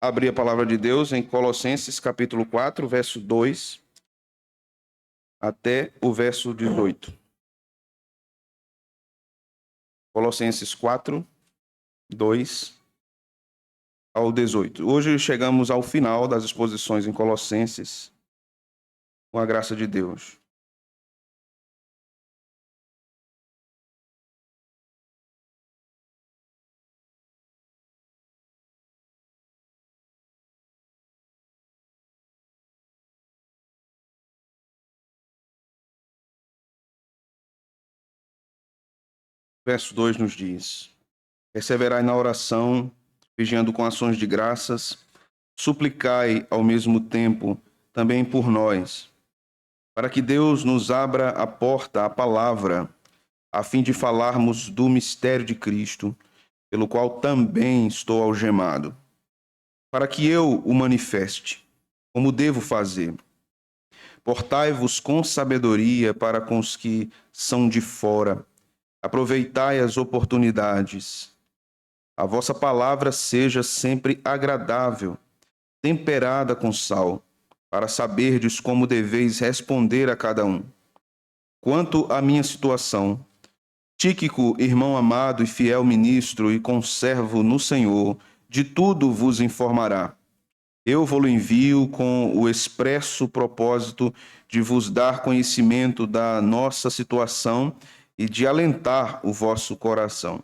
abrir a palavra de Deus em Colossenses capítulo 4, verso 2 até o verso 18. Colossenses 4, 2 ao 18. Hoje chegamos ao final das exposições em Colossenses, com a graça de Deus. Verso 2 nos diz: perseverai na oração, vigiando com ações de graças, suplicai ao mesmo tempo também por nós, para que Deus nos abra a porta à palavra, a fim de falarmos do mistério de Cristo, pelo qual também estou algemado, para que eu o manifeste, como devo fazer. Portai-vos com sabedoria para com os que são de fora, aproveitai as oportunidades. A vossa palavra seja sempre agradável, temperada com sal, para saberdes como deveis responder a cada um. Quanto à minha situação, Tíquico, irmão amado e fiel ministro e conservo no Senhor, de tudo vos informará. Eu vou-lo envio com o expresso propósito de vos dar conhecimento da nossa situação e de alentar o vosso coração.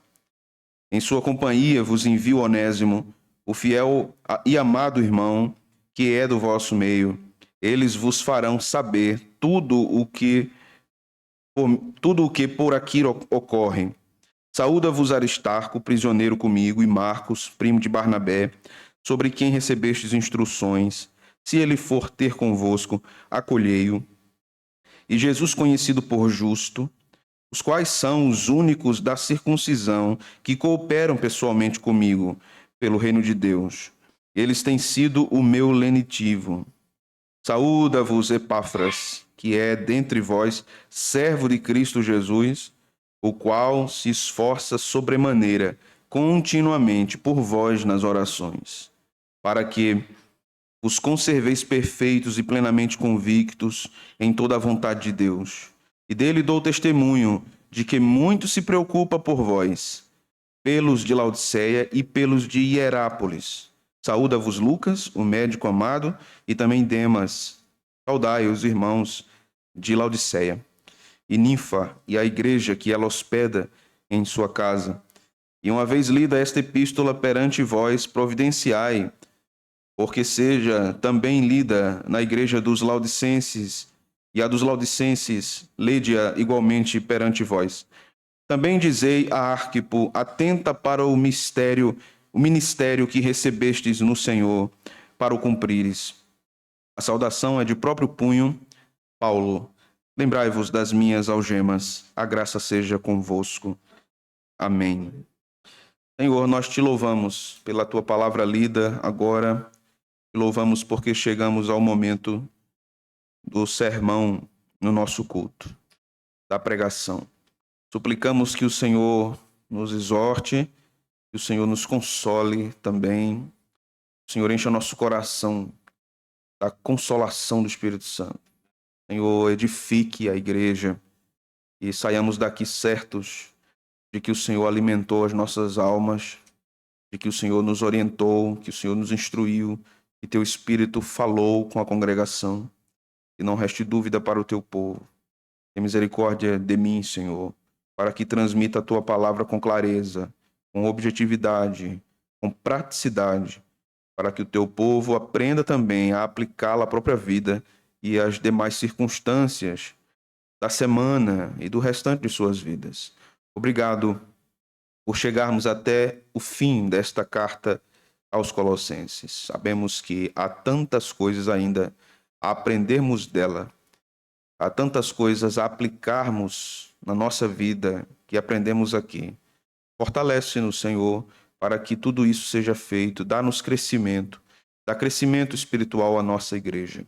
Em sua companhia vos envio Onésimo, o fiel e amado irmão, que é do vosso meio. Eles vos farão saber tudo o que por aqui ocorre. Saúda-vos Aristarco, prisioneiro comigo, e Marcos, primo de Barnabé, sobre quem recebestes instruções. Se ele for ter convosco, acolhei-o. E Jesus, conhecido por justo, os quais são os únicos da circuncisão que cooperam pessoalmente comigo pelo reino de Deus. Eles têm sido o meu lenitivo. Saúda-vos Epáfras, que é dentre vós servo de Cristo Jesus, o qual se esforça sobremaneira continuamente por vós nas orações, para que os conserveis perfeitos e plenamente convictos em toda a vontade de Deus. E dele dou testemunho de que muito se preocupa por vós, pelos de Laodiceia e pelos de Hierápolis. Saúda-vos Lucas, o médico amado, e também Demas. Saudai os irmãos de Laodiceia, e Ninfa, e a igreja que ela hospeda em sua casa. E uma vez lida esta epístola perante vós, providenciai, porque seja também lida na igreja dos Laodicenses, e a dos Laodicenses lede-a igualmente perante vós. Também dizei a Arquipo, atenta para o ministério que recebestes no Senhor, para o cumprires. A saudação é de próprio punho, Paulo. Lembrai-vos das minhas algemas, a graça seja convosco. Amém. Senhor, nós te louvamos pela tua palavra lida agora, te louvamos porque chegamos ao momento do sermão no nosso culto, da pregação. Suplicamos que o Senhor nos exorte, que o Senhor nos console também, que o Senhor encha nosso coração da consolação do Espírito Santo. Senhor, edifique a igreja e saiamos daqui certos de que o Senhor alimentou as nossas almas, de que o Senhor nos orientou, que o Senhor nos instruiu, que teu Espírito falou com a congregação, e não reste dúvida para o teu povo. Tem misericórdia de mim, Senhor, para que transmita a tua palavra com clareza, com objetividade, com praticidade, para que o teu povo aprenda também a aplicá-la à própria vida e às demais circunstâncias da semana e do restante de suas vidas. Obrigado por chegarmos até o fim desta carta aos Colossenses. Sabemos que há tantas coisas ainda a aprendermos dela, há tantas coisas a aplicarmos na nossa vida que aprendemos aqui. Fortalece-nos, Senhor, para que tudo isso seja feito. Dá-nos crescimento, dá crescimento espiritual à nossa igreja.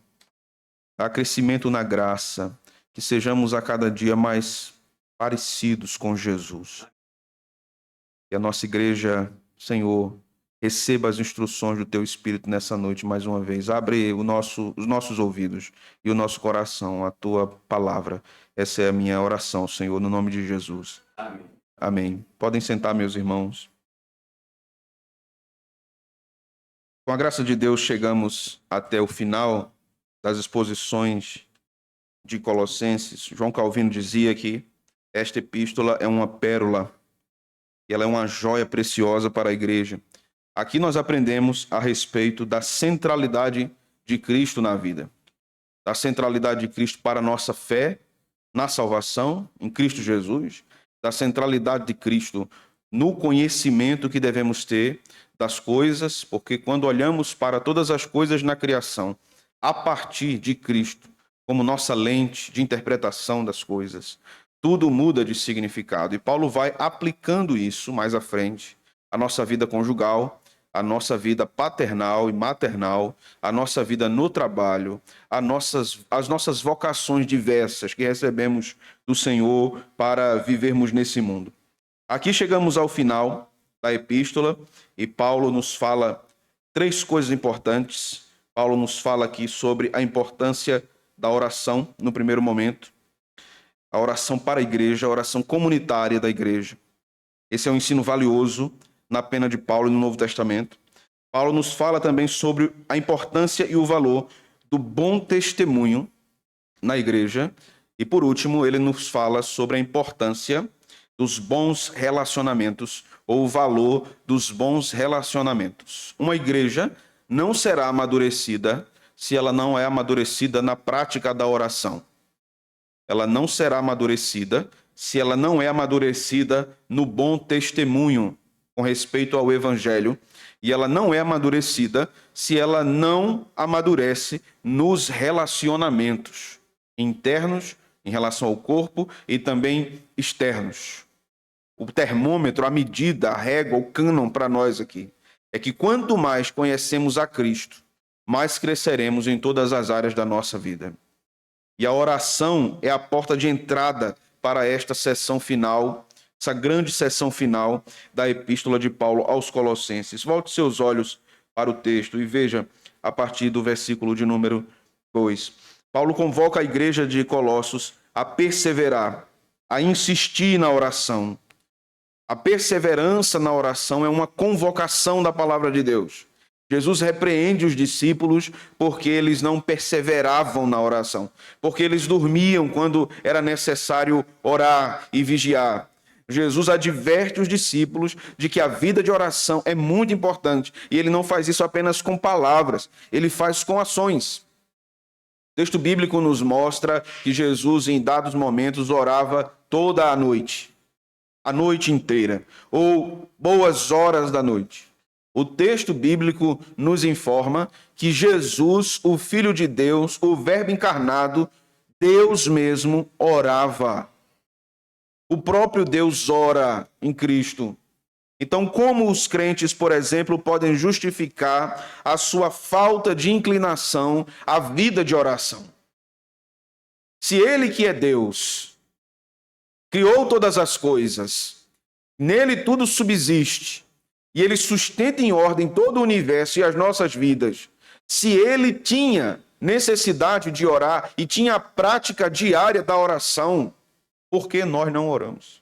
Dá crescimento na graça, que sejamos a cada dia mais parecidos com Jesus. Que a nossa igreja, Senhor, Receba as instruções do teu Espírito nessa noite mais uma vez. Abre os nossos ouvidos e o nosso coração à tua palavra. Essa é a minha oração, Senhor, no nome de Jesus. Amém. Amém. Podem sentar, meus irmãos. Com a graça de Deus, chegamos até o final das exposições de Colossenses. João Calvino dizia que esta epístola é uma pérola e ela é uma joia preciosa para a igreja. Aqui nós aprendemos a respeito da centralidade de Cristo na vida, da centralidade de Cristo para a nossa fé na salvação, em Cristo Jesus, da centralidade de Cristo no conhecimento que devemos ter das coisas, porque quando olhamos para todas as coisas na criação, a partir de Cristo, como nossa lente de interpretação das coisas, tudo muda de significado. E Paulo vai aplicando isso mais à frente, a nossa vida conjugal, a nossa vida paternal e maternal, a nossa vida no trabalho, as nossas vocações diversas que recebemos do Senhor para vivermos nesse mundo. Aqui chegamos ao final da epístola e Paulo nos fala 3 coisas importantes. Paulo nos fala aqui sobre a importância da oração no primeiro momento, a oração para a igreja, a oração comunitária da igreja. Esse é um ensino valioso na pena de Paulo no Novo Testamento. Paulo nos fala também sobre a importância e o valor do bom testemunho na igreja. E, por último, ele nos fala sobre a importância dos bons relacionamentos, ou o valor dos bons relacionamentos. Uma igreja não será amadurecida se ela não é amadurecida na prática da oração. Ela não será amadurecida se ela não é amadurecida no bom testemunho com respeito ao Evangelho, e ela não é amadurecida se ela não amadurece nos relacionamentos internos, em relação ao corpo, e também externos. O termômetro, a medida, a régua, o cânon para nós aqui, é que quanto mais conhecemos a Cristo, mais cresceremos em todas as áreas da nossa vida. E a oração é a porta de entrada para esta sessão final, essa grande sessão final da epístola de Paulo aos Colossenses. Volte seus olhos para o texto e veja a partir do versículo de número 2. Paulo convoca a igreja de Colossos a perseverar, a insistir na oração. A perseverança na oração é uma convocação da palavra de Deus. Jesus repreende os discípulos porque eles não perseveravam na oração, porque eles dormiam quando era necessário orar e vigiar. Jesus adverte os discípulos de que a vida de oração é muito importante e ele não faz isso apenas com palavras, ele faz com ações. O texto bíblico nos mostra que Jesus, em dados momentos, orava toda a noite inteira, ou boas horas da noite. O texto bíblico nos informa que Jesus, o Filho de Deus, o Verbo encarnado, Deus mesmo, orava. O próprio Deus ora em Cristo. Então, como os crentes, por exemplo, podem justificar a sua falta de inclinação à vida de oração? Se Ele, que é Deus, criou todas as coisas, nele tudo subsiste, e Ele sustenta em ordem todo o universo e as nossas vidas, se Ele tinha necessidade de orar e tinha a prática diária da oração, por que nós não oramos?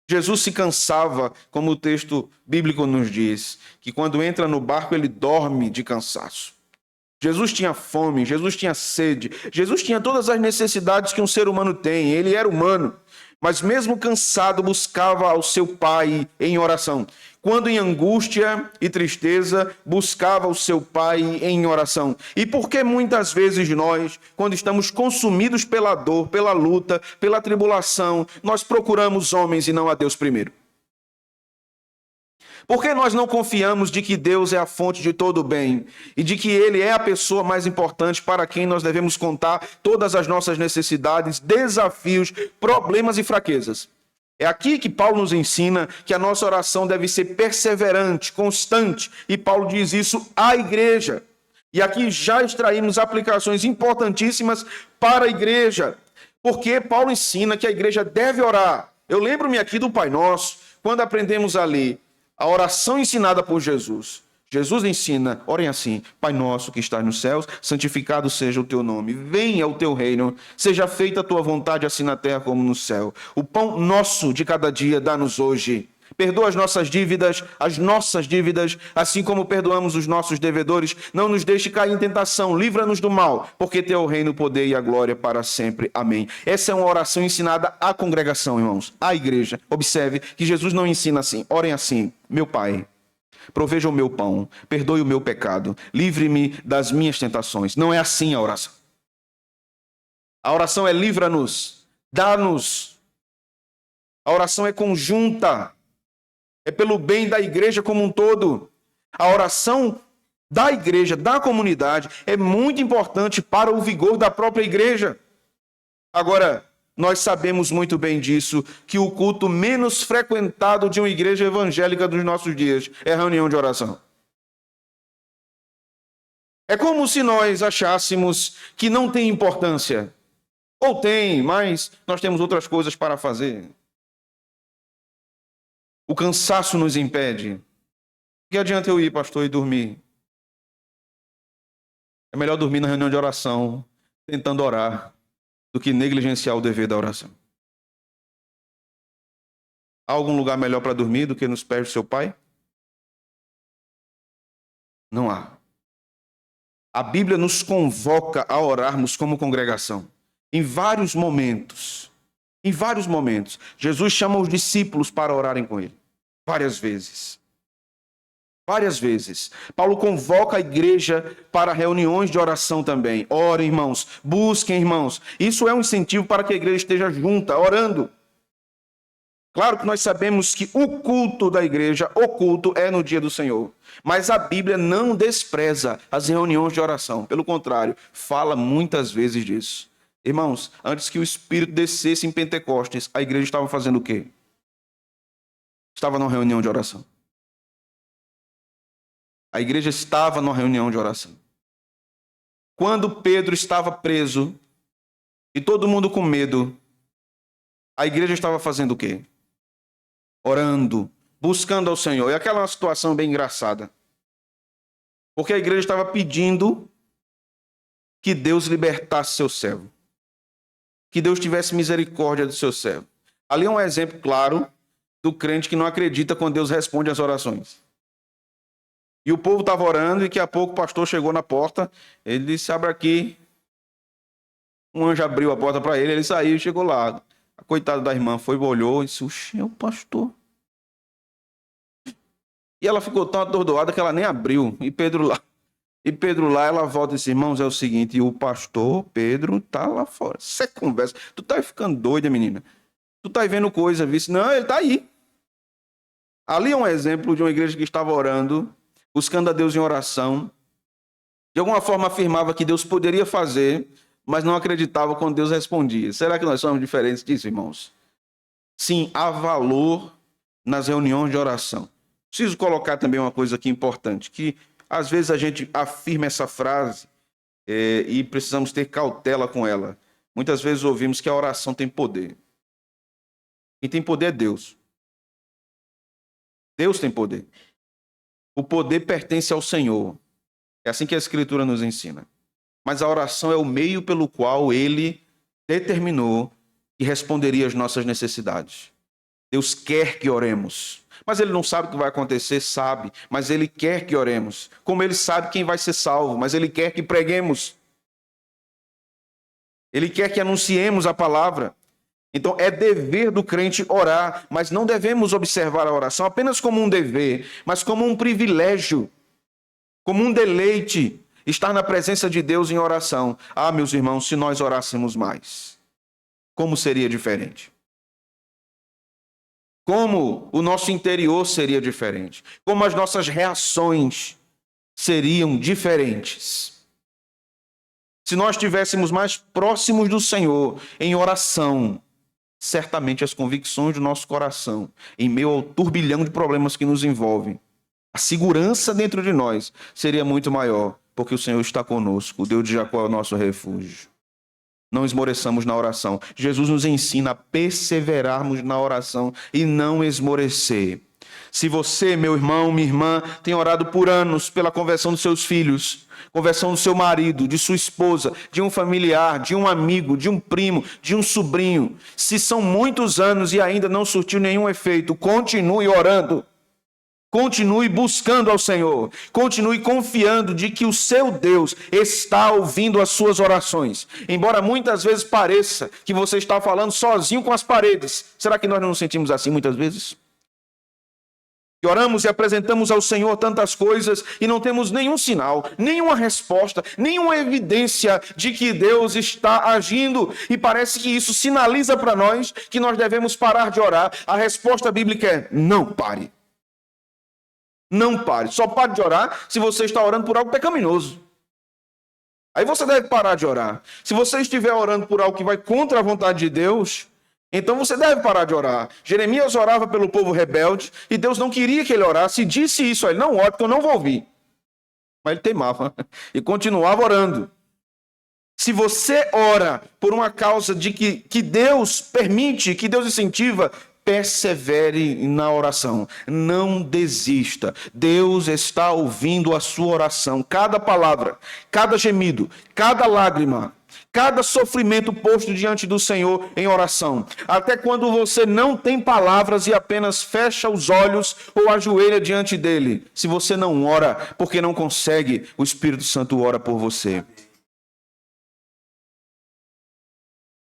Jesus se cansava, como o texto bíblico nos diz, que quando entra no barco ele dorme de cansaço. Jesus tinha fome, Jesus tinha sede, Jesus tinha todas as necessidades que um ser humano tem, ele era humano, mas mesmo cansado buscava ao seu Pai em oração. Quando em angústia e tristeza, buscava o seu Pai em oração. E por que muitas vezes nós, quando estamos consumidos pela dor, pela luta, pela tribulação, nós procuramos homens e não a Deus primeiro? Por que nós não confiamos de que Deus é a fonte de todo o bem e de que Ele é a pessoa mais importante para quem nós devemos contar todas as nossas necessidades, desafios, problemas e fraquezas? É aqui que Paulo nos ensina que a nossa oração deve ser perseverante, constante, e Paulo diz isso à igreja. E aqui já extraímos aplicações importantíssimas para a igreja, porque Paulo ensina que a igreja deve orar. Eu lembro-me aqui do Pai Nosso, quando aprendemos a ler: A oração ensinada por Jesus. Jesus ensina, orem assim: Pai nosso que estás nos céus, santificado seja o teu nome. Venha o teu reino, seja feita a tua vontade, assim na terra como no céu. O pão nosso de cada dia dá-nos hoje. Perdoa as nossas dívidas, assim como perdoamos os nossos devedores. Não nos deixe cair em tentação, livra-nos do mal, porque teu reino, o poder e a glória para sempre. Amém. Essa é uma oração ensinada à congregação, irmãos, à igreja. Observe que Jesus não ensina assim. Orem assim: meu Pai, proveja o meu pão, perdoe o meu pecado, livre-me das minhas tentações. Não é assim a oração. A oração é livra-nos, dá-nos. A oração é conjunta. É pelo bem da igreja como um todo. A oração da igreja, da comunidade, é muito importante para o vigor da própria igreja. Agora, nós sabemos muito bem disso, que o culto menos frequentado de uma igreja evangélica dos nossos dias é a reunião de oração. É como se nós achássemos que não tem importância. Ou tem, mas nós temos outras coisas para fazer. O cansaço nos impede. Que adianta eu ir, pastor, e dormir? É melhor dormir na reunião de oração, tentando orar, do que negligenciar o dever da oração. Há algum lugar melhor para dormir do que nos pés do seu pai? Não há. A Bíblia nos convoca a orarmos como congregação. Em vários momentos. Em vários momentos. Jesus chama os discípulos para orarem com ele. Várias vezes. Várias vezes. Paulo convoca a igreja para reuniões de oração também. Orem, irmãos. Busquem, irmãos. Isso é um incentivo para que a igreja esteja junta, orando. Claro que nós sabemos que o culto da igreja, o culto é no dia do Senhor. Mas a Bíblia não despreza as reuniões de oração. Pelo contrário, fala muitas vezes disso. Irmãos, antes que o Espírito descesse em Pentecostes, a igreja estava fazendo o quê? Estava numa reunião de oração. A igreja estava numa reunião de oração. Quando Pedro estava preso e todo mundo com medo, a igreja estava fazendo o quê? Orando, buscando ao Senhor. E aquela é uma situação bem engraçada. Porque a igreja estava pedindo que Deus libertasse seu servo. Que Deus tivesse misericórdia do seu servo. Ali é um exemplo claro do crente que não acredita quando Deus responde às orações. E o povo estava orando e daqui a pouco o pastor chegou na porta. Ele disse: abre aqui. Um anjo abriu a porta para ele, ele saiu e chegou lá. A coitada da irmã foi, olhou e disse: oxe, é o pastor. E ela ficou tão atordoada que ela nem abriu. E Pedro lá, ela volta e disse: irmãos, é o seguinte, o pastor Pedro tá lá fora. Você conversa. Tu tá ficando doida, menina. Tu tá vendo coisa, viu? Não, ele tá aí. Ali é um exemplo de uma igreja que estava orando, buscando a Deus em oração. De alguma forma afirmava que Deus poderia fazer, mas não acreditava quando Deus respondia. Será que nós somos diferentes disso, irmãos? Sim, há valor nas reuniões de oração. Preciso colocar também uma coisa aqui importante, que às vezes a gente afirma essa frase e precisamos ter cautela com ela. Muitas vezes ouvimos que a oração tem poder. Quem tem poder é Deus. Deus tem poder. O poder pertence ao Senhor. É assim que a Escritura nos ensina. Mas a oração é o meio pelo qual Ele determinou que responderia às nossas necessidades. Deus quer que oremos. Mas Ele não sabe o que vai acontecer, sabe. Mas Ele quer que oremos. Como Ele sabe quem vai ser salvo, mas Ele quer que preguemos. Ele quer que anunciemos a palavra. Então é dever do crente orar, mas não devemos observar a oração apenas como um dever, mas como um privilégio, como um deleite, estar na presença de Deus em oração. Ah, meus irmãos, se nós orássemos mais, como seria diferente? Como o nosso interior seria diferente? Como as nossas reações seriam diferentes? Se nós estivéssemos mais próximos do Senhor em oração, certamente as convicções do nosso coração, em meio ao turbilhão de problemas que nos envolvem, a segurança dentro de nós seria muito maior, porque o Senhor está conosco, o Deus de Jacó é o nosso refúgio. Não esmoreçamos na oração. Jesus nos ensina a perseverarmos na oração e não esmorecer. Se você, meu irmão, minha irmã, tem orado por anos pela conversão dos seus filhos, conversão do seu marido, de sua esposa, de um familiar, de um amigo, de um primo, de um sobrinho, se são muitos anos e ainda não surtiu nenhum efeito, continue orando. Continue buscando ao Senhor. Continue confiando de que o seu Deus está ouvindo as suas orações. Embora muitas vezes pareça que você está falando sozinho com as paredes. Será que nós não nos sentimos assim muitas vezes? E oramos e apresentamos ao Senhor tantas coisas e não temos nenhum sinal, nenhuma resposta, nenhuma evidência de que Deus está agindo. E parece que isso sinaliza para nós que nós devemos parar de orar. A resposta bíblica é: não pare. Não pare. Só pare de orar se você está orando por algo pecaminoso. Aí você deve parar de orar. Se você estiver orando por algo que vai contra a vontade de Deus, então você deve parar de orar. Jeremias orava pelo povo rebelde e Deus não queria que ele orasse e disse isso a ele: não ore, porque eu não vou ouvir. Mas ele teimava e continuava orando. Se você ora por uma causa de que Deus permite, que Deus incentiva, persevere na oração, não desista. Deus está ouvindo a sua oração, cada palavra, cada gemido, cada lágrima, cada sofrimento posto diante do Senhor em oração. Até quando você não tem palavras e apenas fecha os olhos ou ajoelha diante dele. Se você não ora porque não consegue, o Espírito Santo ora por você.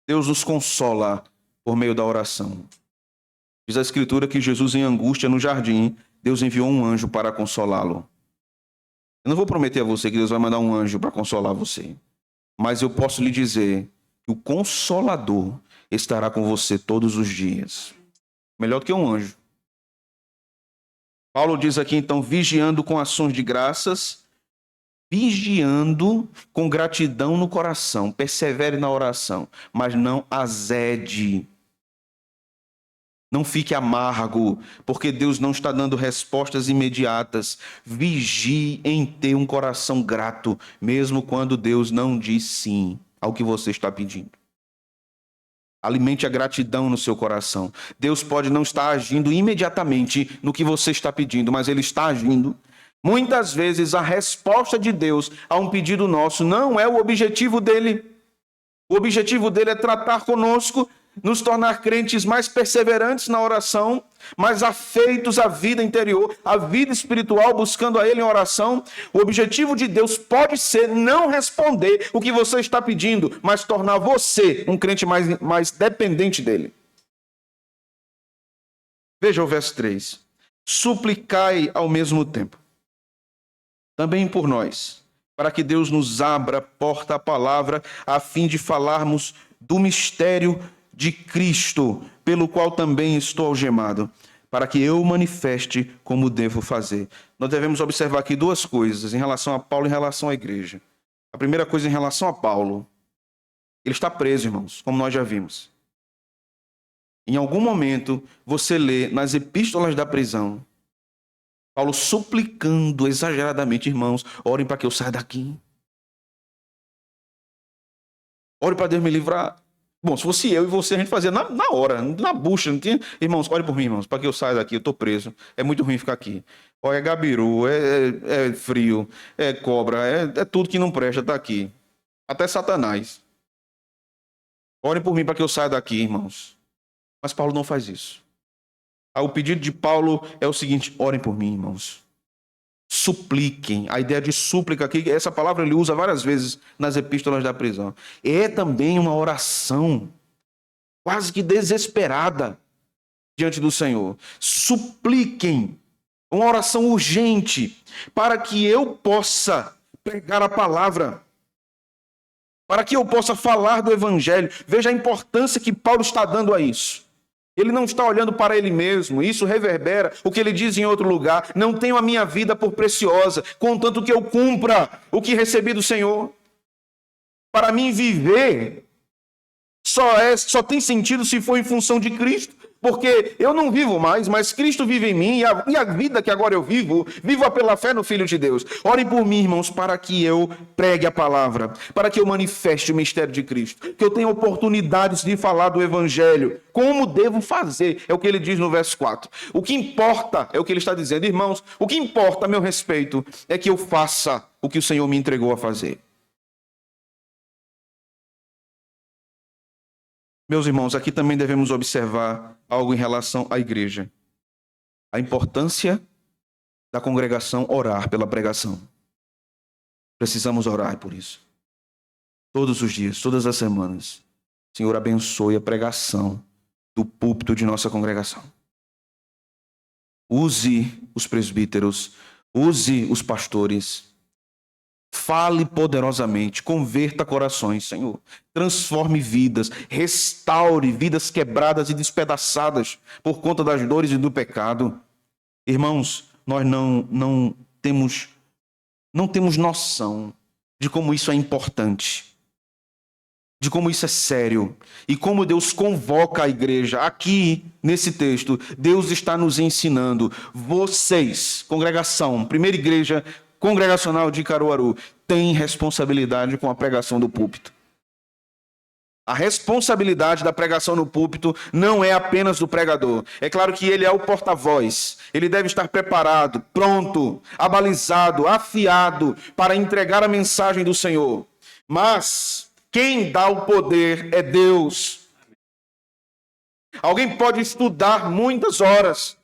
Deus nos consola por meio da oração. Diz a Escritura que Jesus, em angústia no jardim, Deus enviou um anjo para consolá-lo. Eu não vou prometer a você que Deus vai mandar um anjo para consolar você. Mas eu posso lhe dizer que o Consolador estará com você todos os dias. Melhor do que um anjo. Paulo diz aqui, então, vigiando com ações de graças, vigiando com gratidão no coração. Persevere na oração, mas não azede. Não fique amargo, porque Deus não está dando respostas imediatas. Vigie em ter um coração grato, mesmo quando Deus não diz sim ao que você está pedindo. Alimente a gratidão no seu coração. Deus pode não estar agindo imediatamente no que você está pedindo, mas Ele está agindo. Muitas vezes a resposta de Deus a um pedido nosso não é o objetivo dele. O objetivo dele é tratar conosco, nos tornar crentes mais perseverantes na oração, mais afeitos à vida interior, à vida espiritual, buscando a Ele em oração. O objetivo de Deus pode ser não responder o que você está pedindo, mas tornar você um crente mais dependente dEle. Veja o verso 3. Suplicai ao mesmo tempo, também por nós, para que Deus nos abra porta à palavra, a fim de falarmos do mistério de Cristo, pelo qual também estou algemado, para que eu manifeste como devo fazer. Nós devemos observar aqui duas coisas em relação a Paulo e em relação à igreja. A primeira coisa em relação a Paulo, ele está preso, irmãos, como nós já vimos. Em algum momento, você lê nas epístolas da prisão, Paulo suplicando exageradamente: irmãos, orem para que eu saia daqui. Ore para Deus me livrar. Bom, se fosse eu e você, a gente fazia na hora, na bucha. Não tinha... Irmãos, ore por mim, irmãos, para que eu saia daqui, eu estou preso. É muito ruim ficar aqui. Olha, é gabiru, é frio, é cobra, é tudo que não presta, está aqui. Até Satanás. Orem por mim para que eu saia daqui, irmãos. Mas Paulo não faz isso. O pedido de Paulo é o seguinte: orem por mim, irmãos. Supliquem. A ideia de súplica aqui, essa palavra ele usa várias vezes nas epístolas da prisão. É também uma oração quase que desesperada diante do Senhor. Supliquem. Uma oração urgente para que eu possa pregar a palavra, para que eu possa falar do evangelho. Veja a importância que Paulo está dando a isso. Ele não está olhando para ele mesmo. Isso reverbera o que ele diz em outro lugar: não tenho a minha vida por preciosa, contanto que eu cumpra o que recebi do Senhor. Para mim, viver só tem sentido se for em função de Cristo. porque eu não vivo mais, mas Cristo vive em mim, e a vida que agora eu vivo, vivo pela fé no Filho de Deus. Orem por mim, irmãos, para que eu pregue a palavra, para que eu manifeste o mistério de Cristo, que eu tenha oportunidades de falar do Evangelho. Como devo fazer? É o que ele diz no verso 4. O que importa, é o que ele está dizendo, irmãos, o que importa a meu respeito é que eu faça o que o Senhor me entregou a fazer. Meus irmãos, aqui também devemos observar algo em relação à igreja. A importância da congregação orar pela pregação. Precisamos orar por isso. Todos os dias, todas as semanas. Senhor, abençoe a pregação do púlpito de nossa congregação. Use os presbíteros, use os pastores. Fale poderosamente, converta corações, Senhor. Transforme vidas, restaure vidas quebradas e despedaçadas por conta das dores e do pecado. Irmãos, nós não temos noção de como isso é importante, de como isso é sério e como Deus convoca a igreja. Aqui, nesse texto, Deus está nos ensinando. Vocês, congregação, primeira igreja congregacional de Caruaru, tem responsabilidade com a pregação do púlpito. A responsabilidade da pregação no púlpito não é apenas do pregador. É claro que ele é o porta-voz. Ele deve estar preparado, pronto, abalizado, afiado para entregar a mensagem do Senhor. Mas quem dá o poder é Deus. Alguém pode estudar muitas horas,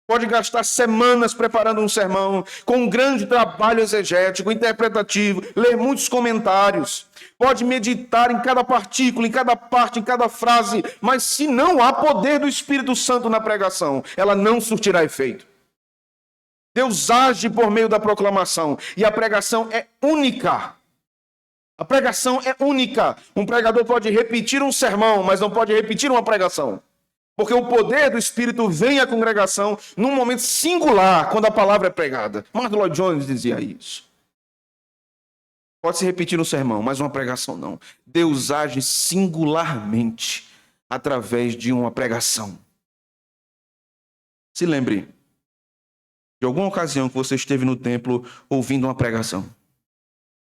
pode gastar semanas preparando um sermão, com um grande trabalho exegético, interpretativo, ler muitos comentários, pode meditar em cada partícula, em cada parte, em cada frase, mas se não há poder do Espírito Santo na pregação, ela não surtirá efeito. Deus age por meio da proclamação, e a pregação é única. A pregação é única. Um pregador pode repetir um sermão, mas não pode repetir uma pregação. Porque o poder do Espírito vem à congregação num momento singular, quando a palavra é pregada. Martin Lloyd Jones dizia isso. Pode-se repetir um sermão, mas uma pregação não. Deus age singularmente através de uma pregação. Se lembre de alguma ocasião que você esteve no templo ouvindo uma pregação.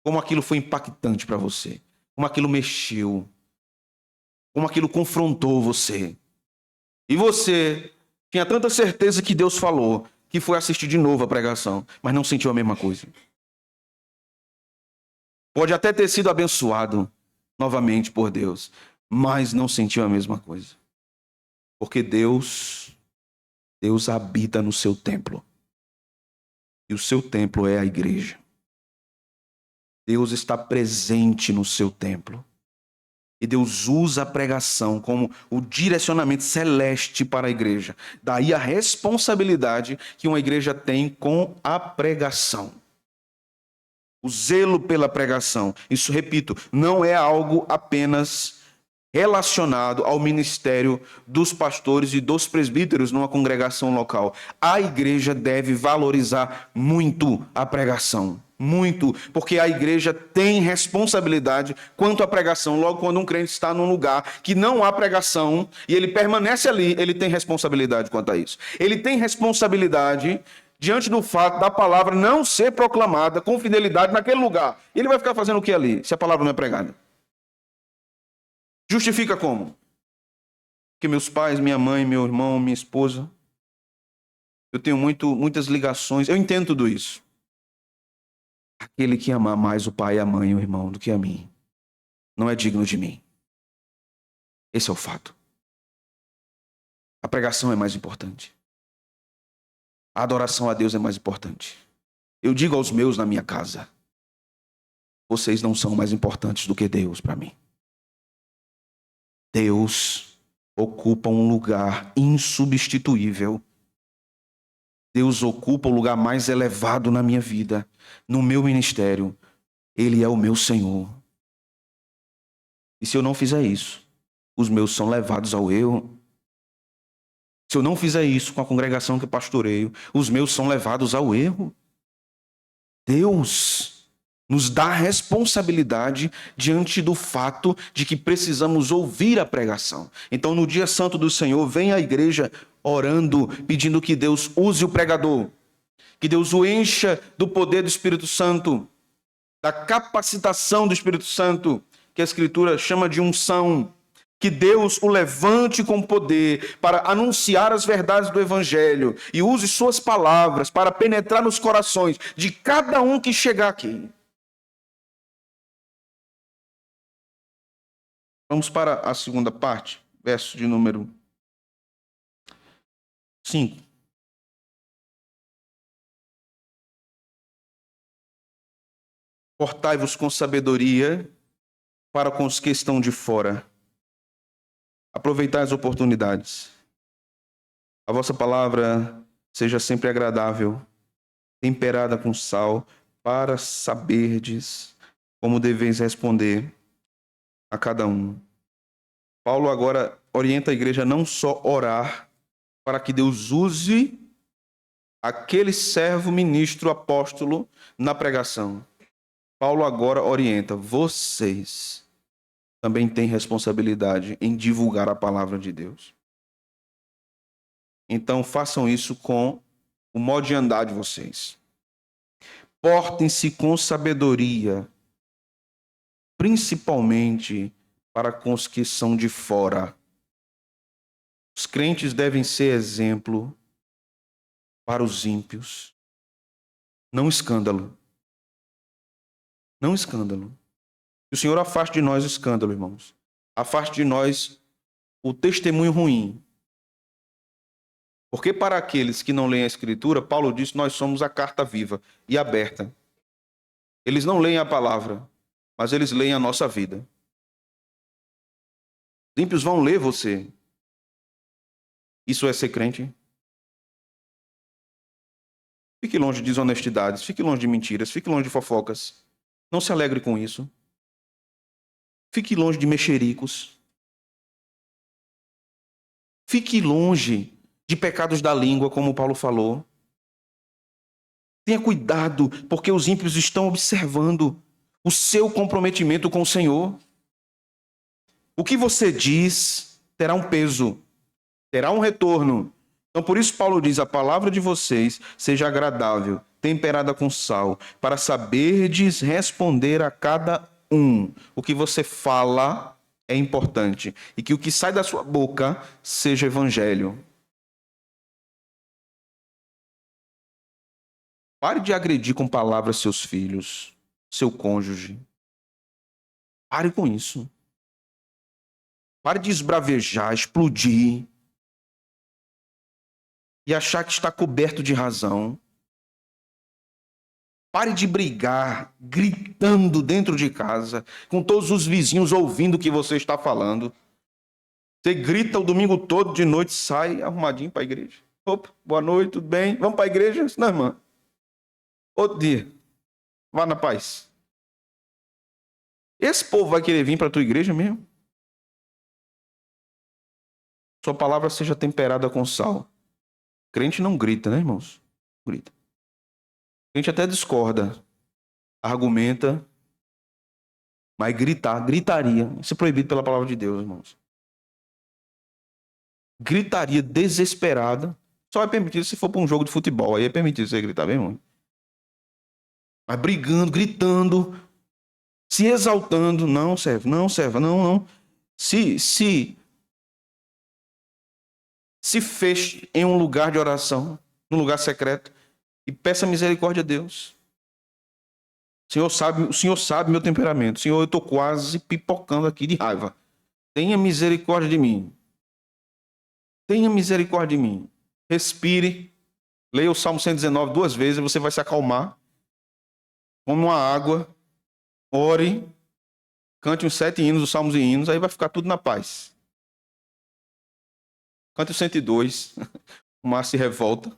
Como aquilo foi impactante para você. Como aquilo mexeu. Como aquilo confrontou você. E você tinha tanta certeza que Deus falou, que foi assistir de novo a pregação, mas não sentiu a mesma coisa. Pode até ter sido abençoado novamente por Deus, mas não sentiu a mesma coisa. Porque Deus habita no seu templo. E o seu templo é a igreja. Deus está presente no seu templo. E Deus usa a pregação como o direcionamento celeste para a igreja. Daí a responsabilidade que uma igreja tem com a pregação. O zelo pela pregação. Isso, repito, não é algo apenas relacionado ao ministério dos pastores e dos presbíteros numa congregação local. A igreja deve valorizar muito a pregação. Muito, porque a igreja tem responsabilidade quanto à pregação. Logo, quando um crente está num lugar que não há pregação e ele permanece ali, ele tem responsabilidade quanto a isso. Ele tem responsabilidade diante do fato da palavra não ser proclamada com fidelidade naquele lugar. Ele vai ficar fazendo o que ali, se a palavra não é pregada? Justifica como? Porque meus pais, minha mãe, meu irmão, minha esposa, eu tenho muitas ligações, eu entendo tudo isso. Aquele que ama mais o pai, a mãe e o irmão do que a mim, não é digno de mim. Esse é o fato. A pregação é mais importante. A adoração a Deus é mais importante. Eu digo aos meus na minha casa, vocês não são mais importantes do que Deus para mim. Deus ocupa um lugar insubstituível. Deus ocupa o lugar mais elevado na minha vida, no meu ministério. Ele é o meu Senhor. E se eu não fizer isso, os meus são levados ao erro. Se eu não fizer isso com a congregação que eu pastoreio, os meus são levados ao erro. Deus nos dá responsabilidade diante do fato de que precisamos ouvir a pregação. Então, no dia santo do Senhor, vem à igreja orando, pedindo que Deus use o pregador, que Deus o encha do poder do Espírito Santo, da capacitação do Espírito Santo, que a Escritura chama de unção, que Deus o levante com poder para anunciar as verdades do Evangelho e use suas palavras para penetrar nos corações de cada um que chegar aqui. Vamos para a segunda parte, verso de número 5. Portai-vos com sabedoria para com os que estão de fora. Aproveitai as oportunidades. A vossa palavra seja sempre agradável, temperada com sal, para saberdes como deveis responder a cada um. Paulo agora orienta a igreja a não só orar para que Deus use aquele servo, ministro, apóstolo na pregação. Paulo agora orienta: vocês também têm responsabilidade em divulgar a palavra de Deus. Então façam isso com o modo de andar de vocês. Portem-se com sabedoria, principalmente para com os que são de fora. Os crentes devem ser exemplo para os ímpios. Não escândalo. Não escândalo. Que o Senhor afaste de nós o escândalo, irmãos. Afaste de nós o testemunho ruim. Porque para aqueles que não leem a Escritura, Paulo diz que nós somos a carta viva e aberta. Eles não leem a palavra, mas eles leem a nossa vida. Os ímpios vão ler você. Isso é ser crente? Fique longe de desonestidades, fique longe de mentiras, fique longe de fofocas. Não se alegre com isso. Fique longe de mexericos. Fique longe de pecados da língua, como Paulo falou. Tenha cuidado, porque os ímpios estão observando o seu comprometimento com o Senhor. O que você diz terá um peso, terá um retorno. Então, por isso Paulo diz: a palavra de vocês seja agradável, temperada com sal, para saberdes responder a cada um. O que você fala é importante, e que o que sai da sua boca seja evangelho. Pare de agredir com palavras seus filhos, seu cônjuge. Pare com isso. Pare de esbravejar, explodir e achar que está coberto de razão. Pare de brigar, gritando dentro de casa, com todos os vizinhos ouvindo o que você está falando. Você grita o domingo todo, de noite sai arrumadinho para a igreja. Opa, boa noite, tudo bem? Vamos para a igreja? Não, irmã. Outro dia, vá na paz. Esse povo vai querer vir para a tua igreja mesmo? Sua palavra seja temperada com sal. Crente não grita, né, irmãos? Grita. Crente até discorda, argumenta, mas gritaria. Isso é proibido pela palavra de Deus, irmãos. Gritaria desesperada só é permitido se for para um jogo de futebol. Aí é permitido você gritar bem muito. Mas brigando, gritando, se exaltando, não serve, não. Se feche em um lugar de oração, num lugar secreto, e peça misericórdia a Deus. O Senhor sabe meu temperamento. Senhor, eu estou quase pipocando aqui de raiva. Tenha misericórdia de mim. Tenha misericórdia de mim. Respire. Leia o Salmo 119 2 vezes, você vai se acalmar. Tome uma água, ore, cante os 7 hinos, os salmos e hinos, aí vai ficar tudo na paz. Cante o 102, o mar se revolta.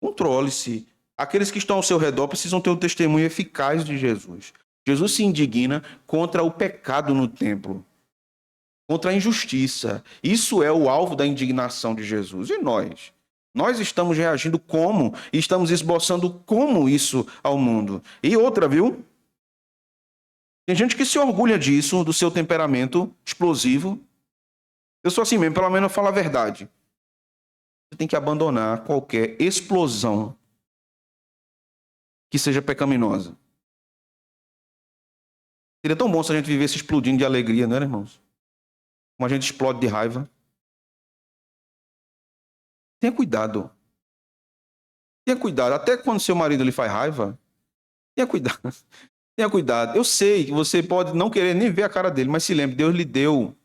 Controle-se. Aqueles que estão ao seu redor precisam ter um testemunho eficaz de Jesus. Jesus se indigna contra o pecado no templo, contra a injustiça. Isso é o alvo da indignação de Jesus. E nós? Nós estamos reagindo como e estamos esboçando como isso ao mundo. E outra, viu? Tem gente que se orgulha disso, do seu temperamento explosivo. Eu sou assim mesmo, pelo menos eu falo a verdade. Você tem que abandonar qualquer explosão que seja pecaminosa. Seria tão bom se a gente vivesse explodindo de alegria, não era, irmãos? Como a gente explode de raiva. Tenha cuidado. Tenha cuidado. Até quando seu marido lhe faz raiva, tenha cuidado. Tenha cuidado. Eu sei que você pode não querer nem ver a cara dele, mas se lembre, Deus lhe deu.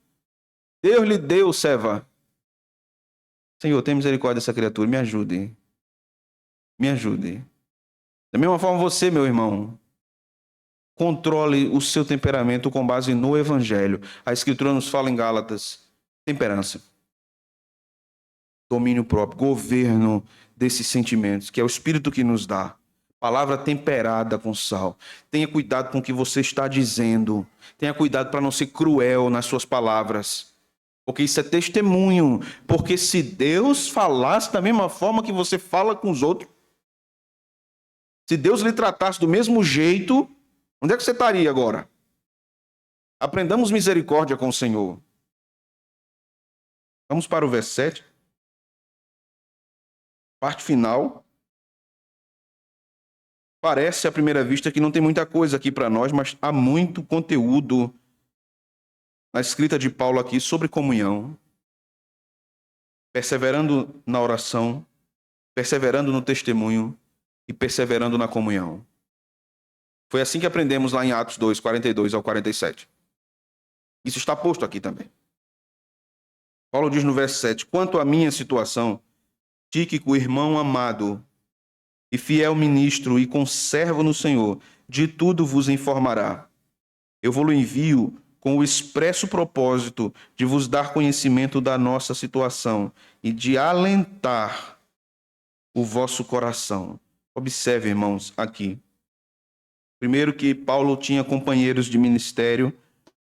Deus lhe deu, serva. Senhor, tenha misericórdia dessa criatura. Me ajude. Me ajude. Da mesma forma, você, meu irmão, controle o seu temperamento com base no Evangelho. A Escritura nos fala em Gálatas: temperança, domínio próprio, governo desses sentimentos, que é o Espírito que nos dá. Palavra temperada com sal. Tenha cuidado com o que você está dizendo. Tenha cuidado para não ser cruel nas suas palavras. Porque isso é testemunho. Porque se Deus falasse da mesma forma que você fala com os outros, se Deus lhe tratasse do mesmo jeito, onde é que você estaria agora? Aprendamos misericórdia com o Senhor. Vamos para o verso 7. Parte final. Parece à primeira vista que não tem muita coisa aqui para nós, mas há muito conteúdo na escrita de Paulo aqui sobre comunhão, perseverando na oração, perseverando no testemunho e perseverando na comunhão. Foi assim que aprendemos lá em Atos 2, 42 ao 47. Isso está posto aqui também. Paulo diz no verso 7, quanto à minha situação, Tíquico, irmão amado e fiel ministro e conservo no Senhor, de tudo vos informará. Eu vou-lo envio com o expresso propósito de vos dar conhecimento da nossa situação e de alentar o vosso coração. Observe, irmãos, aqui. Primeiro que Paulo tinha companheiros de ministério,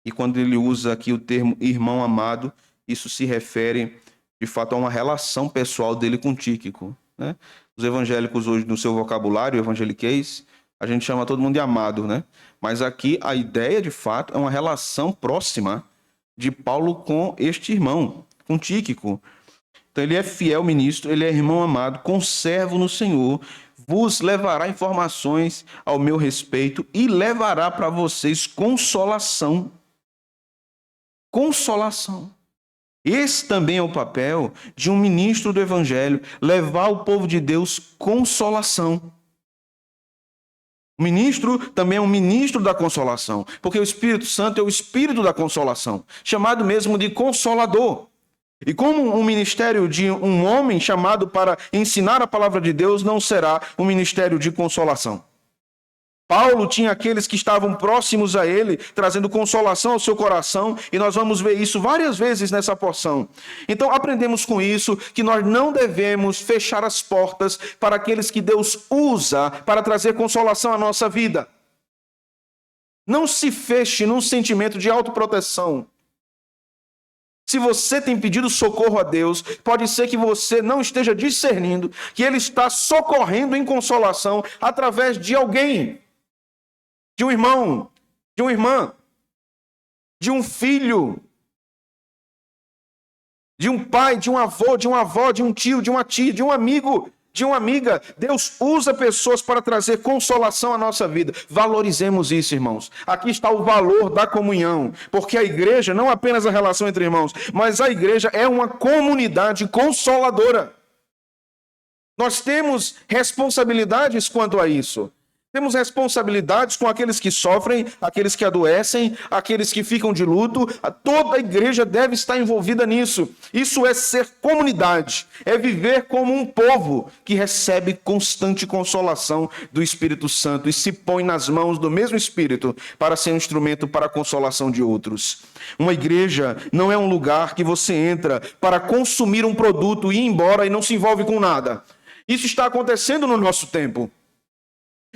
e quando ele usa aqui o termo irmão amado, isso se refere, de fato, a uma relação pessoal dele com Tíquico, né? Os evangélicos hoje, no seu vocabulário evangeliquez, a gente chama todo mundo de amado, né? Mas aqui a ideia, de fato, é uma relação próxima de Paulo com este irmão, com Tíquico. Então ele é fiel ministro, ele é irmão amado, conservo no Senhor, vos levará informações ao meu respeito e levará para vocês consolação. Consolação. Esse também é o papel de um ministro do Evangelho, levar ao povo de Deus consolação. O ministro também é um ministro da consolação, porque o Espírito Santo é o Espírito da consolação, chamado mesmo de Consolador. E como um ministério de um homem chamado para ensinar a palavra de Deus, não será um ministério de consolação. Paulo tinha aqueles que estavam próximos a ele, trazendo consolação ao seu coração, e nós vamos ver isso várias vezes nessa porção. Então, aprendemos com isso que nós não devemos fechar as portas para aqueles que Deus usa para trazer consolação à nossa vida. Não se feche num sentimento de autoproteção. Se você tem pedido socorro a Deus, pode ser que você não esteja discernindo que Ele está socorrendo em consolação através de alguém. De um irmão, de uma irmã, de um filho, de um pai, de um avô, de uma avó, de um tio, de uma tia, de um amigo, de uma amiga. Deus usa pessoas para trazer consolação à nossa vida. Valorizemos isso, irmãos. Aqui está o valor da comunhão, porque a igreja, não apenas a relação entre irmãos, mas a igreja é uma comunidade consoladora. Nós temos responsabilidades quanto a isso. Temos responsabilidades com aqueles que sofrem, aqueles que adoecem, aqueles que ficam de luto. Toda a igreja deve estar envolvida nisso. Isso é ser comunidade, é viver como um povo que recebe constante consolação do Espírito Santo e se põe nas mãos do mesmo Espírito para ser um instrumento para a consolação de outros. Uma igreja não é um lugar que você entra para consumir um produto e ir embora e não se envolve com nada. Isso está acontecendo no nosso tempo.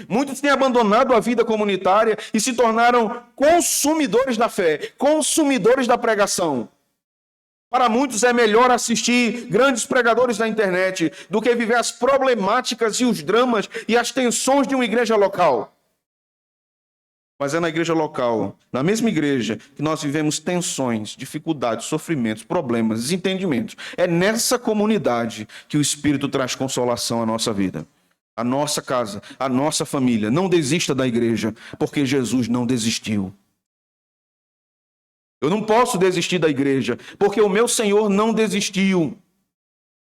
Muitos têm abandonado a vida comunitária e se tornaram consumidores da fé, consumidores da pregação. Para muitos é melhor assistir grandes pregadores na internet do que viver as problemáticas e os dramas e as tensões de uma igreja local. Mas é na igreja local, na mesma igreja, que nós vivemos tensões, dificuldades, sofrimentos, problemas, desentendimentos. É nessa comunidade que o Espírito traz consolação à nossa vida, à nossa casa, à nossa família. Não desista da igreja, porque Jesus não desistiu. Eu não posso desistir da igreja, porque o meu Senhor não desistiu.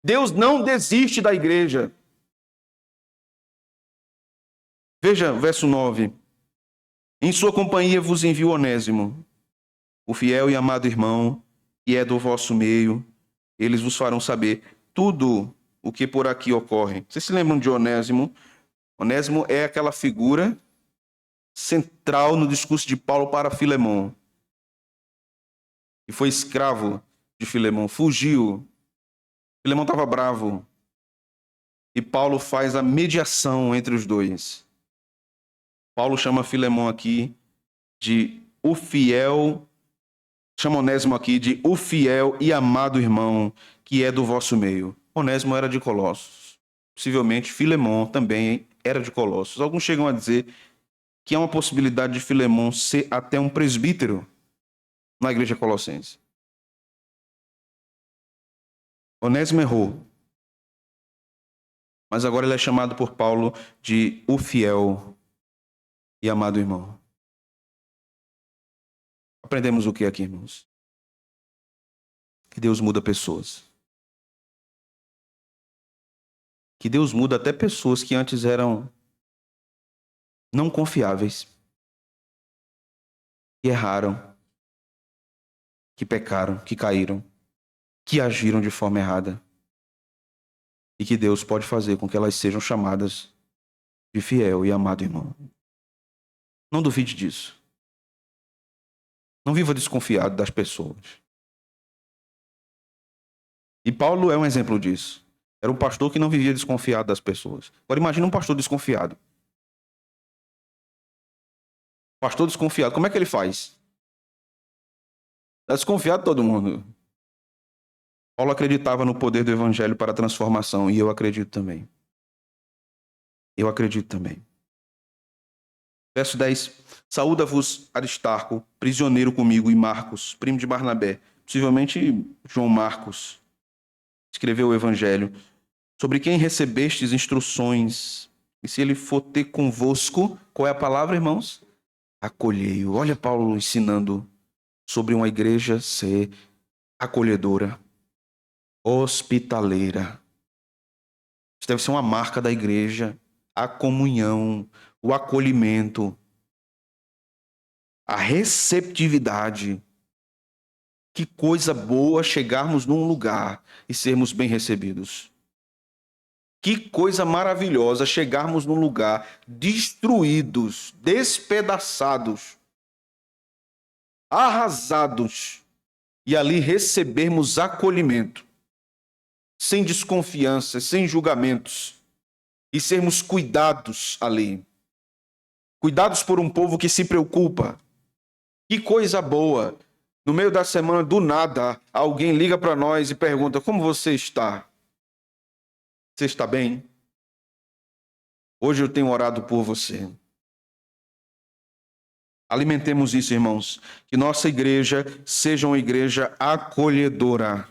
Deus não desiste da igreja. Veja, verso 9. Em sua companhia vos envio Onésimo, o fiel e amado irmão, que é do vosso meio. Eles vos farão saber tudo o que por aqui ocorre. Vocês se lembram de Onésimo? Onésimo é aquela figura central no discurso de Paulo para Filemão, que foi escravo de Filemão, fugiu. Filemão estava bravo. E Paulo faz a mediação entre os dois. Paulo chama Filemão aqui de o fiel, chama Onésimo aqui de o fiel e amado irmão, que é do vosso meio. Onésimo era de Colossos. Possivelmente Filemão também era de Colossos. Alguns chegam a dizer que há uma possibilidade de Filemão ser até um presbítero na igreja colossense. Onésimo errou. Mas agora ele é chamado por Paulo de o fiel e amado irmão. Aprendemos o que aqui, irmãos? Que Deus muda pessoas. Que Deus muda até pessoas que antes eram não confiáveis, que erraram, que pecaram, que caíram, que agiram de forma errada. E que Deus pode fazer com que elas sejam chamadas de fiel e amado irmão. Não duvide disso. Não viva desconfiado das pessoas. E Paulo é um exemplo disso. Era um pastor que não vivia desconfiado das pessoas. Agora imagine um pastor desconfiado. Pastor desconfiado, como é que ele faz? Está desconfiado todo mundo. Paulo acreditava no poder do evangelho para a transformação, e eu acredito também. Eu acredito também. Verso 10. Saúda-vos Aristarco, prisioneiro comigo, e Marcos, primo de Barnabé. Possivelmente João Marcos escreveu o evangelho, sobre quem recebestes instruções, e se ele for ter convosco, qual é a palavra, irmãos? Acolhei-o. Olha Paulo ensinando sobre uma igreja ser acolhedora, hospitaleira. Isso deve ser uma marca da igreja, a comunhão, o acolhimento, a receptividade. Que coisa boa chegarmos num lugar e sermos bem recebidos. Que coisa maravilhosa chegarmos num lugar destruídos, despedaçados, arrasados, e ali recebermos acolhimento, sem desconfiança, sem julgamentos, e sermos cuidados ali. Cuidados por um povo que se preocupa. Que coisa boa. No meio da semana, do nada, alguém liga para nós e pergunta: como você está? Você está bem? Hoje eu tenho orado por você. Alimentemos isso, irmãos. Que nossa igreja seja uma igreja acolhedora.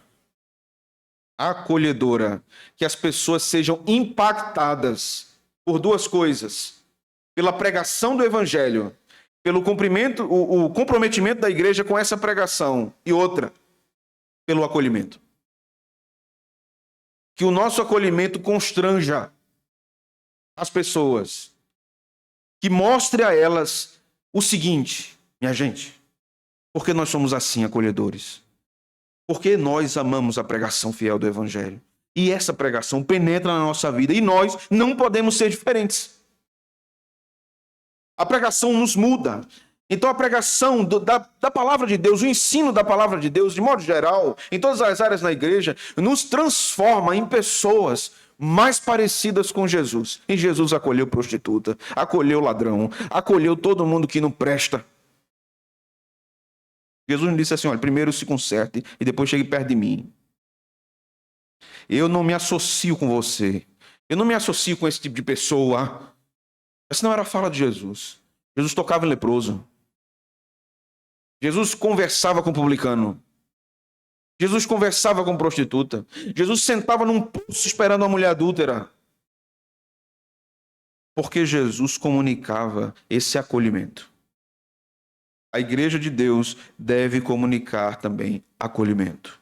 Acolhedora. Que as pessoas sejam impactadas por duas coisas: pela pregação do evangelho, pelo cumprimento, o comprometimento da igreja com essa pregação, e outra, pelo acolhimento. Que o nosso acolhimento constranja as pessoas, que mostre a elas o seguinte: minha gente, por que nós somos assim acolhedores? Porque nós amamos a pregação fiel do evangelho. E essa pregação penetra na nossa vida, e nós não podemos ser diferentes. A pregação nos muda. Então a pregação da palavra de Deus, o ensino da palavra de Deus, de modo geral, em todas as áreas na igreja, nos transforma em pessoas mais parecidas com Jesus. E Jesus acolheu prostituta, acolheu ladrão, acolheu todo mundo que não presta. Jesus não disse assim, olha, primeiro se conserte e depois chegue perto de mim. Eu não me associo com você. Eu não me associo com esse tipo de pessoa. Essa não era a fala de Jesus. Jesus tocava em leproso. Jesus conversava com o publicano. Jesus conversava com prostituta. Jesus sentava num poço esperando uma mulher adúltera. Porque Jesus comunicava esse acolhimento. A igreja de Deus deve comunicar também acolhimento.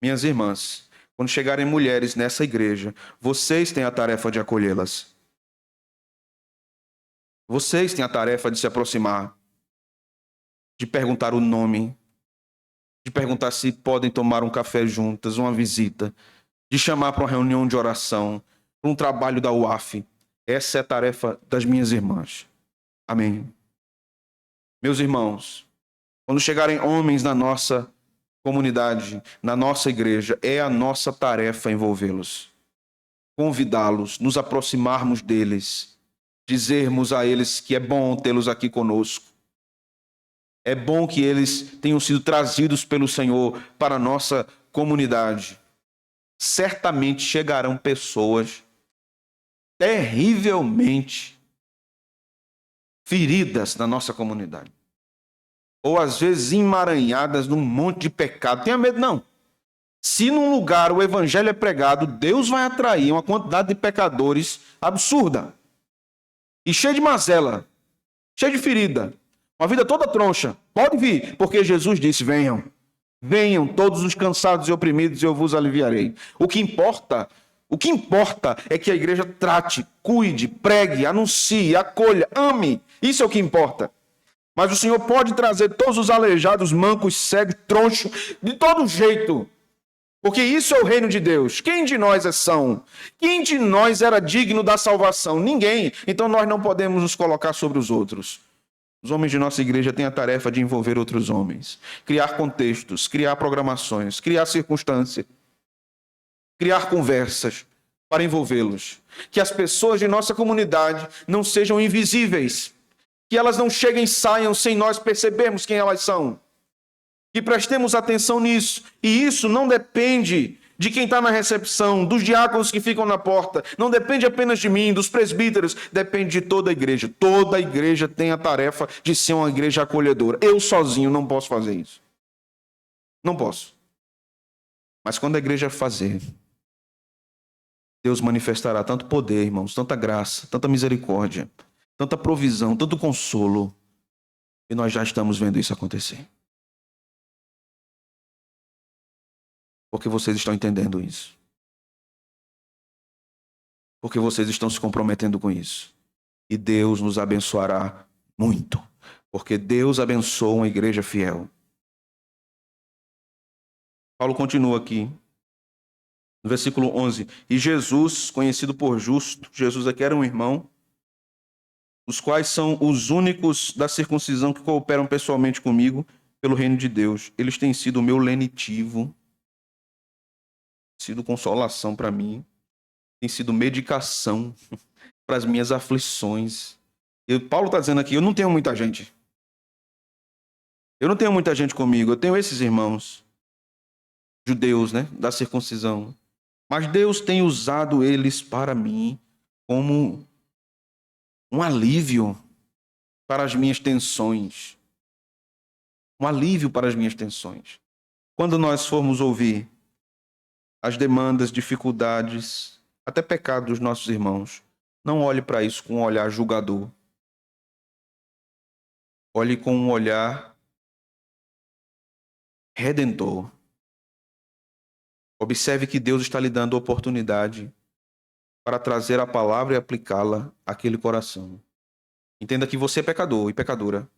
Minhas irmãs, quando chegarem mulheres nessa igreja, vocês têm a tarefa de acolhê-las. Vocês têm a tarefa de se aproximar, de perguntar o nome, de perguntar se podem tomar um café juntas, uma visita, de chamar para uma reunião de oração, para um trabalho da UAF. Essa é a tarefa das minhas irmãs. Amém. Meus irmãos, quando chegarem homens na nossa comunidade, na nossa igreja, é a nossa tarefa envolvê-los, convidá-los, nos aproximarmos deles, dizermos a eles que é bom tê-los aqui conosco. É bom que eles tenham sido trazidos pelo Senhor para a nossa comunidade. Certamente chegarão pessoas terrivelmente feridas na nossa comunidade. Ou às vezes emaranhadas num monte de pecado. Tenha medo não. Se num lugar o evangelho é pregado, Deus vai atrair uma quantidade de pecadores absurda. E cheia de mazela, cheia de ferida, uma vida toda troncha. Pode vir, porque Jesus disse, venham. Venham todos os cansados e oprimidos e eu vos aliviarei. O que importa é que a igreja trate, cuide, pregue, anuncie, acolha, ame. Isso é o que importa. Mas o Senhor pode trazer todos os aleijados, mancos, cegos, tronchos, de todo jeito. Porque isso é o reino de Deus. Quem de nós é são? Quem de nós era digno da salvação? Ninguém. Então nós não podemos nos colocar sobre os outros. Os homens de nossa igreja têm a tarefa de envolver outros homens. Criar contextos, criar programações, criar circunstâncias. Criar conversas para envolvê-los. Que as pessoas de nossa comunidade não sejam invisíveis. Que elas não cheguem e saiam sem nós percebermos quem elas são. Que prestemos atenção nisso. E isso não depende de quem está na recepção, dos diáconos que ficam na porta. Não depende apenas de mim, dos presbíteros. Depende de toda a igreja. Toda a igreja tem a tarefa de ser uma igreja acolhedora. Eu sozinho não posso fazer isso. Não posso. Mas quando a igreja fazer, Deus manifestará tanto poder, irmãos, tanta graça, tanta misericórdia, tanta provisão, tanto consolo. E nós já estamos vendo isso acontecer. Porque vocês estão entendendo isso. Porque vocês estão se comprometendo com isso. E Deus nos abençoará muito. Porque Deus abençoa uma igreja fiel. Paulo continua aqui. No versículo 11. E Jesus, conhecido por justo, Jesus aqui era um irmão, os quais são os únicos da circuncisão que cooperam pessoalmente comigo pelo reino de Deus. Eles têm sido o meu lenitivo, sido consolação para mim, tem sido medicação para as minhas aflições. E Paulo está dizendo aqui, eu não tenho muita gente. Eu não tenho muita gente comigo, eu tenho esses irmãos judeus, né, da circuncisão. Mas Deus tem usado eles para mim como um alívio para as minhas tensões. Um alívio para as minhas tensões. Quando nós formos ouvir as demandas, dificuldades, até pecados dos nossos irmãos, não olhe para isso com um olhar julgador. Olhe com um olhar redentor. Observe que Deus está lhe dando oportunidade para trazer a palavra e aplicá-la àquele coração. Entenda que você é pecador e pecadora,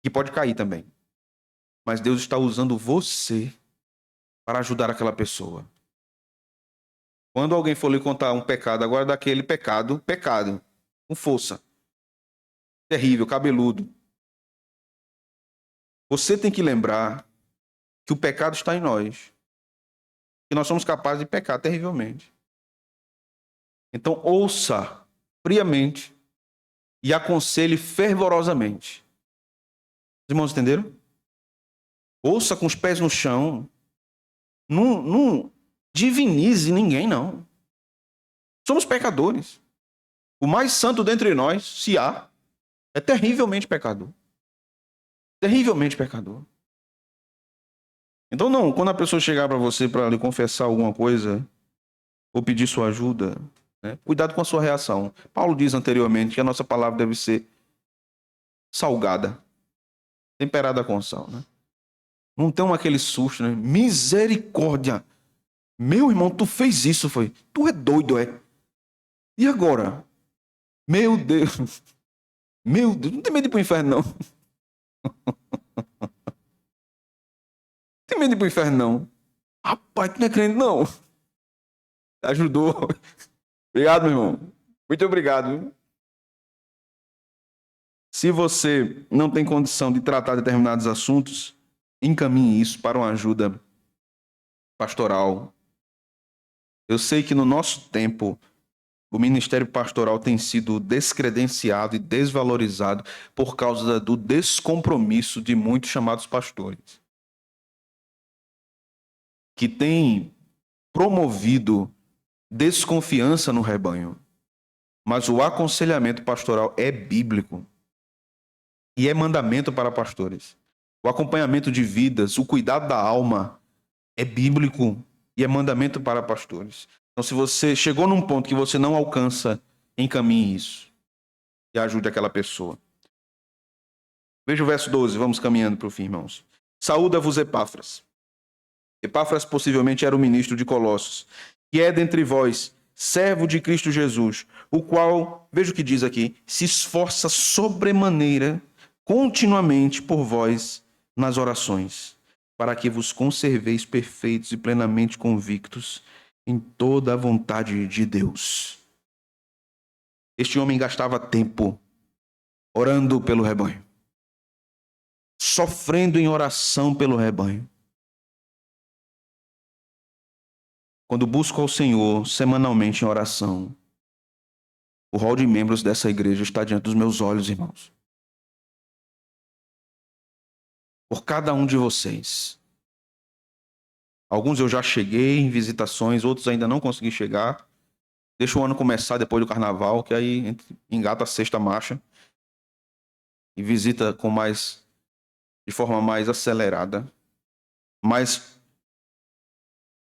que pode cair também. Mas Deus está usando você para ajudar aquela pessoa. Quando alguém for lhe contar um pecado, agora daquele pecado, com força, terrível, cabeludo, você tem que lembrar que o pecado está em nós, que nós somos capazes de pecar terrivelmente. Então ouça friamente e aconselhe fervorosamente. Os irmãos entenderam? Ouça com os pés no chão. Não divinize ninguém, não. Somos pecadores. O mais santo dentre nós, se há, é terrivelmente pecador. Terrivelmente pecador. Então, não, quando a pessoa chegar para você para lhe confessar alguma coisa ou pedir sua ajuda, né, cuidado com a sua reação. Paulo diz anteriormente que a nossa palavra deve ser salgada, temperada com sal, né? Não tem aquele susto, né? Misericórdia! Meu irmão, tu fez isso, foi? Tu é doido, é? E agora? Meu Deus! Meu Deus, não tem medo de ir pro inferno, não. Não tem medo de ir pro inferno, não. Rapaz, tu não é crente, não. Ajudou. Obrigado, meu irmão. Muito obrigado. Viu? Se você não tem condição de tratar determinados assuntos, encaminhe isso para uma ajuda pastoral. Eu sei que no nosso tempo, o ministério pastoral tem sido descredenciado e desvalorizado por causa do descompromisso de muitos chamados pastores, que têm promovido desconfiança no rebanho. Mas o aconselhamento pastoral é bíblico e é mandamento para pastores. O acompanhamento de vidas, o cuidado da alma é bíblico e é mandamento para pastores. Então, se você chegou num ponto que você não alcança, encaminhe isso e ajude aquela pessoa. Veja o verso 12, vamos caminhando para o fim, irmãos. Saúda-vos Epáfras. Epáfras possivelmente era o ministro de Colossos, que é dentre vós, servo de Cristo Jesus, o qual, veja o que diz aqui, se esforça sobremaneira, continuamente por vós nas orações, para que vos conserveis perfeitos e plenamente convictos em toda a vontade de Deus. Este homem gastava tempo orando pelo rebanho, sofrendo em oração pelo rebanho. Quando busco ao Senhor semanalmente em oração, o rol de membros dessa igreja está diante dos meus olhos, irmãos. Por cada um de vocês. Alguns eu já cheguei em visitações, outros ainda não consegui chegar. Deixa o ano começar depois do carnaval, que aí engata a sexta marcha e visita de forma mais acelerada. Mas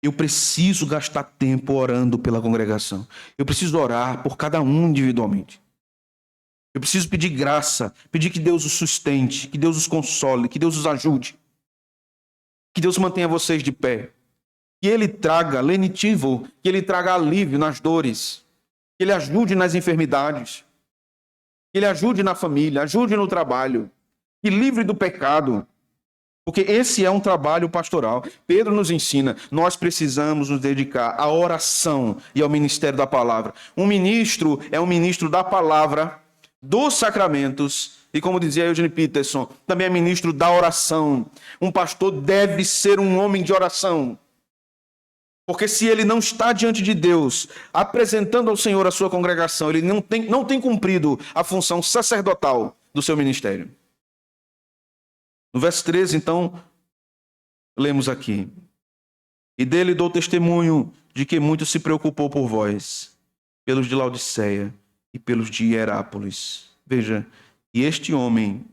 eu preciso gastar tempo orando pela congregação. Eu preciso orar por cada um individualmente. Eu preciso pedir graça, pedir que Deus os sustente, que Deus os console, que Deus os ajude. Que Deus mantenha vocês de pé. Que Ele traga lenitivo, que Ele traga alívio nas dores. Que Ele ajude nas enfermidades. Que Ele ajude na família, ajude no trabalho. Que livre do pecado. Porque esse é um trabalho pastoral. Pedro nos ensina, nós precisamos nos dedicar à oração e ao ministério da palavra. Um ministro é um ministro da palavra, dos sacramentos, e como dizia Eugene Peterson, também é ministro da oração. Um pastor deve ser um homem de oração. Porque se ele não está diante de Deus, apresentando ao Senhor a sua congregação, ele não tem cumprido a função sacerdotal do seu ministério. No verso 13, então, lemos aqui. E dele dou testemunho de que muito se preocupou por vós, pelos de Laodiceia e pelos de Hierápolis. Veja, e este homem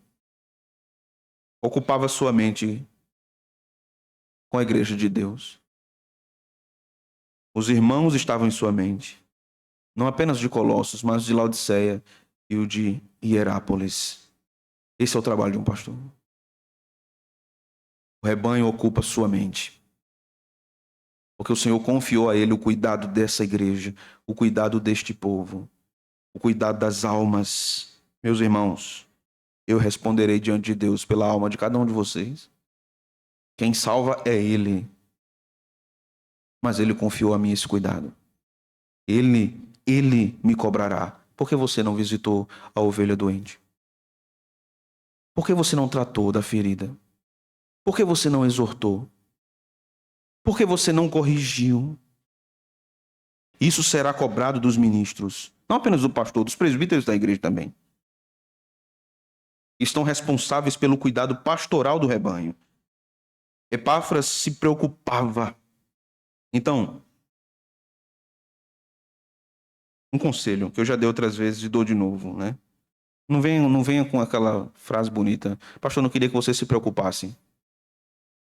ocupava sua mente com a igreja de Deus. Os irmãos estavam em sua mente, não apenas de Colossos, mas de Laodiceia e o de Hierápolis. Esse é o trabalho de um pastor. O rebanho ocupa sua mente. Porque o Senhor confiou a ele o cuidado dessa igreja, o cuidado deste povo, o cuidado das almas. Meus irmãos, eu responderei diante de Deus pela alma de cada um de vocês. Quem salva é Ele. Mas Ele confiou a mim esse cuidado. Ele me cobrará. Por que você não visitou a ovelha doente? Por que você não tratou da ferida? Por que você não exortou? Por que você não corrigiu? Isso será cobrado dos ministros, não apenas do pastor, dos presbíteros da igreja também. Estão responsáveis pelo cuidado pastoral do rebanho. Epáfras se preocupava. Então, um conselho que eu já dei outras vezes e dou de novo, né? Não venha com aquela frase bonita. Pastor, eu não queria que você se preocupasse.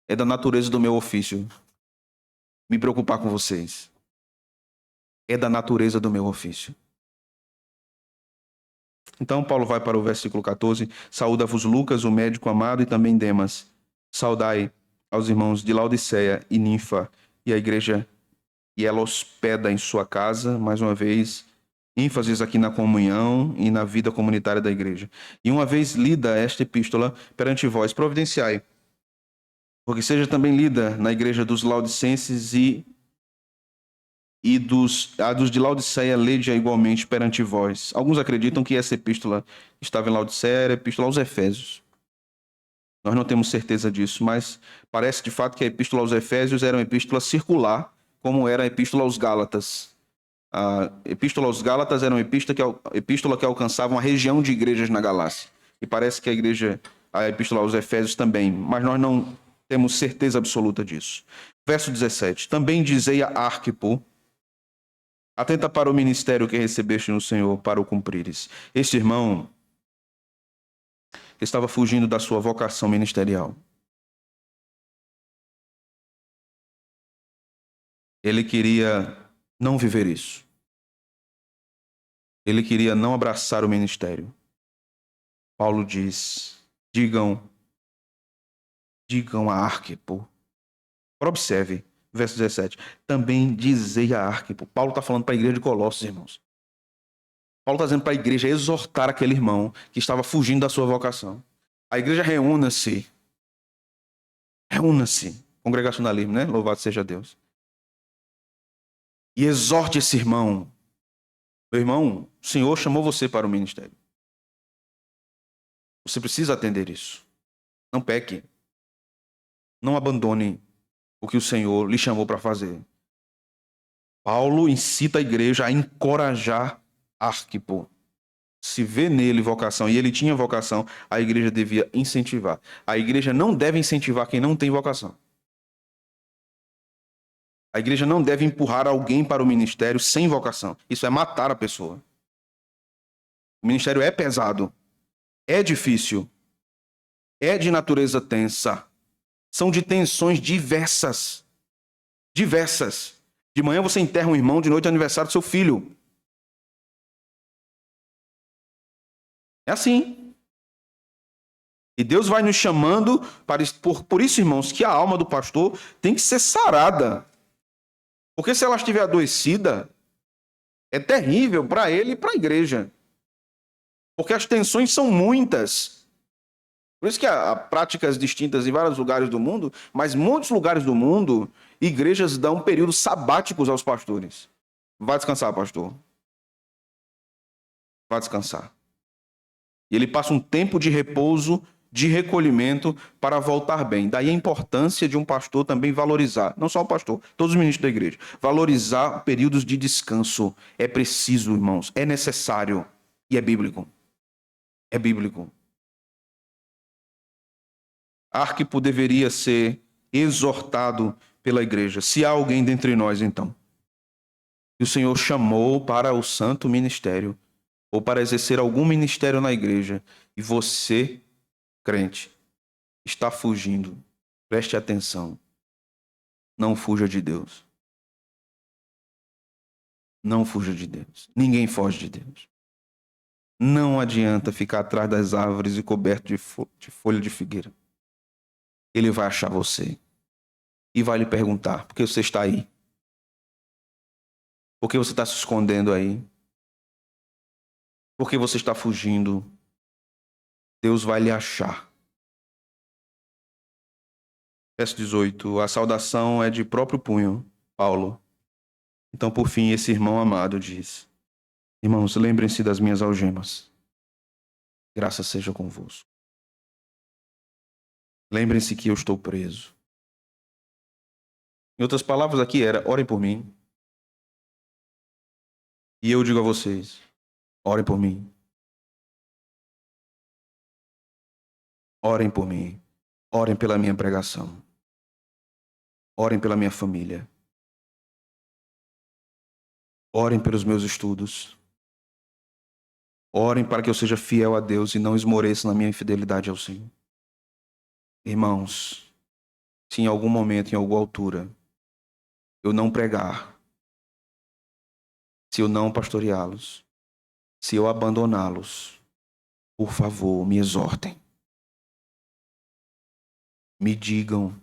É da natureza do meu ofício me preocupar com vocês. É da natureza do meu ofício. Então, Paulo vai para o versículo 14. Saúda-vos Lucas, o médico amado, e também Demas. Saudai aos irmãos de Laodiceia e Ninfa e a igreja, e ela hospeda em sua casa, mais uma vez, ênfases aqui na comunhão e na vida comunitária da igreja. E uma vez lida esta epístola perante vós, providenciai, porque seja também lida na igreja dos Laodicenses e dos de Laodiceia, lede-a igualmente perante vós. Alguns acreditam que essa epístola estava em Laodiceia, era a epístola aos Efésios. Nós não temos certeza disso, mas parece de fato que a epístola aos Efésios era uma epístola circular, como era a epístola aos Gálatas. A epístola aos Gálatas era uma epístola que alcançava uma região de igrejas na Galácia. E parece que a epístola aos Efésios também, mas nós não temos certeza absoluta disso. Verso 17. Também dizei a Arquipo: atenta para o ministério que recebeste no Senhor, para o cumprires. Este irmão estava fugindo da sua vocação ministerial. Ele queria não viver isso. Ele queria não abraçar o ministério. Paulo diz: digam a Arquipo. Observe, verso 17. Também dizei a Arquipo. Paulo está falando para a igreja de Colossos, irmãos. Paulo está dizendo para a igreja exortar aquele irmão que estava fugindo da sua vocação. A igreja reúna-se. Reúna-se. Congregacionalismo, né? Louvado seja Deus. E exorte esse irmão. Meu irmão, o Senhor chamou você para o ministério. Você precisa atender isso. Não peque. Não abandone o que o Senhor lhe chamou para fazer. Paulo incita a igreja a encorajar Arquipo. Se vê nele vocação, e ele tinha vocação, a igreja devia incentivar. A igreja não deve incentivar quem não tem vocação. A igreja não deve empurrar alguém para o ministério sem vocação. Isso é matar a pessoa. O ministério é pesado, é difícil, é de natureza tensa. São de tensões diversas. Diversas. De manhã você enterra um irmão, de noite é aniversário do seu filho. É assim. E Deus vai nos chamando por isso, irmãos, que a alma do pastor tem que ser sarada. Porque se ela estiver adoecida, é terrível para ele e para a igreja. Porque as tensões são muitas. Por isso que há práticas distintas em vários lugares do mundo, mas em muitos lugares do mundo, igrejas dão períodos sabáticos aos pastores. Vai descansar, pastor. Vai descansar. E ele passa um tempo de repouso, de recolhimento, para voltar bem. Daí a importância de um pastor também valorizar, não só o pastor, todos os ministros da igreja, valorizar períodos de descanso. É preciso, irmãos, é necessário e é bíblico. É bíblico. Arquipo deveria ser exortado pela igreja. Se há alguém dentre nós, então, que o Senhor chamou para o santo ministério, ou para exercer algum ministério na igreja, e você, crente, está fugindo, preste atenção. Não fuja de Deus. Não fuja de Deus. Ninguém foge de Deus. Não adianta ficar atrás das árvores e coberto de folha de figueira. Ele vai achar você e vai lhe perguntar: por que você está aí? Por que você está se escondendo aí? Por que você está fugindo? Deus vai lhe achar. Verso 18. A saudação é de próprio punho, Paulo. Então, por fim, esse irmão amado diz: irmãos, lembrem-se das minhas algemas. Graça seja convosco. Lembrem-se que eu estou preso. Em outras palavras, aqui era: orem por mim. E eu digo a vocês: orem por mim. Orem por mim. Orem pela minha pregação. Orem pela minha família. Orem pelos meus estudos. Orem para que eu seja fiel a Deus e não esmoreça na minha infidelidade ao Senhor. Irmãos, se em algum momento, em alguma altura, eu não pregar, se eu não pastoreá-los, se eu abandoná-los, por favor, me exortem. Me digam,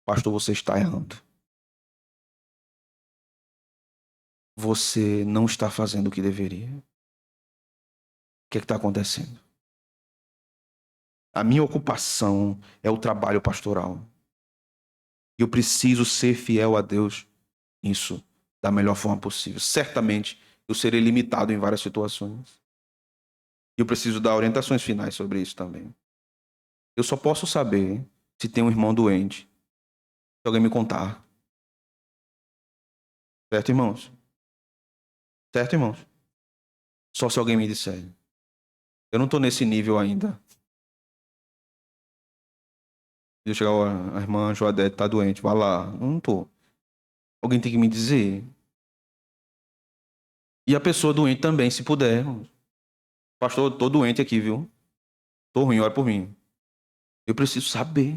pastor, você está errando. Você não está fazendo o que deveria. O que está acontecendo? A minha ocupação é o trabalho pastoral. E eu preciso ser fiel a Deus nisso da melhor forma possível. Certamente eu serei limitado em várias situações. E eu preciso dar orientações finais sobre isso também. Eu só posso saber se tem um irmão doente, se alguém me contar. Certo, irmãos? Certo, irmãos? Só se alguém me disser. Eu não estou nesse nível ainda. Eu chegar, a irmã Joadete está doente, vai lá. Eu não estou. Alguém tem que me dizer. E a pessoa doente também, se puder. Pastor, estou doente aqui, viu? Estou ruim, olha por mim. Eu preciso saber.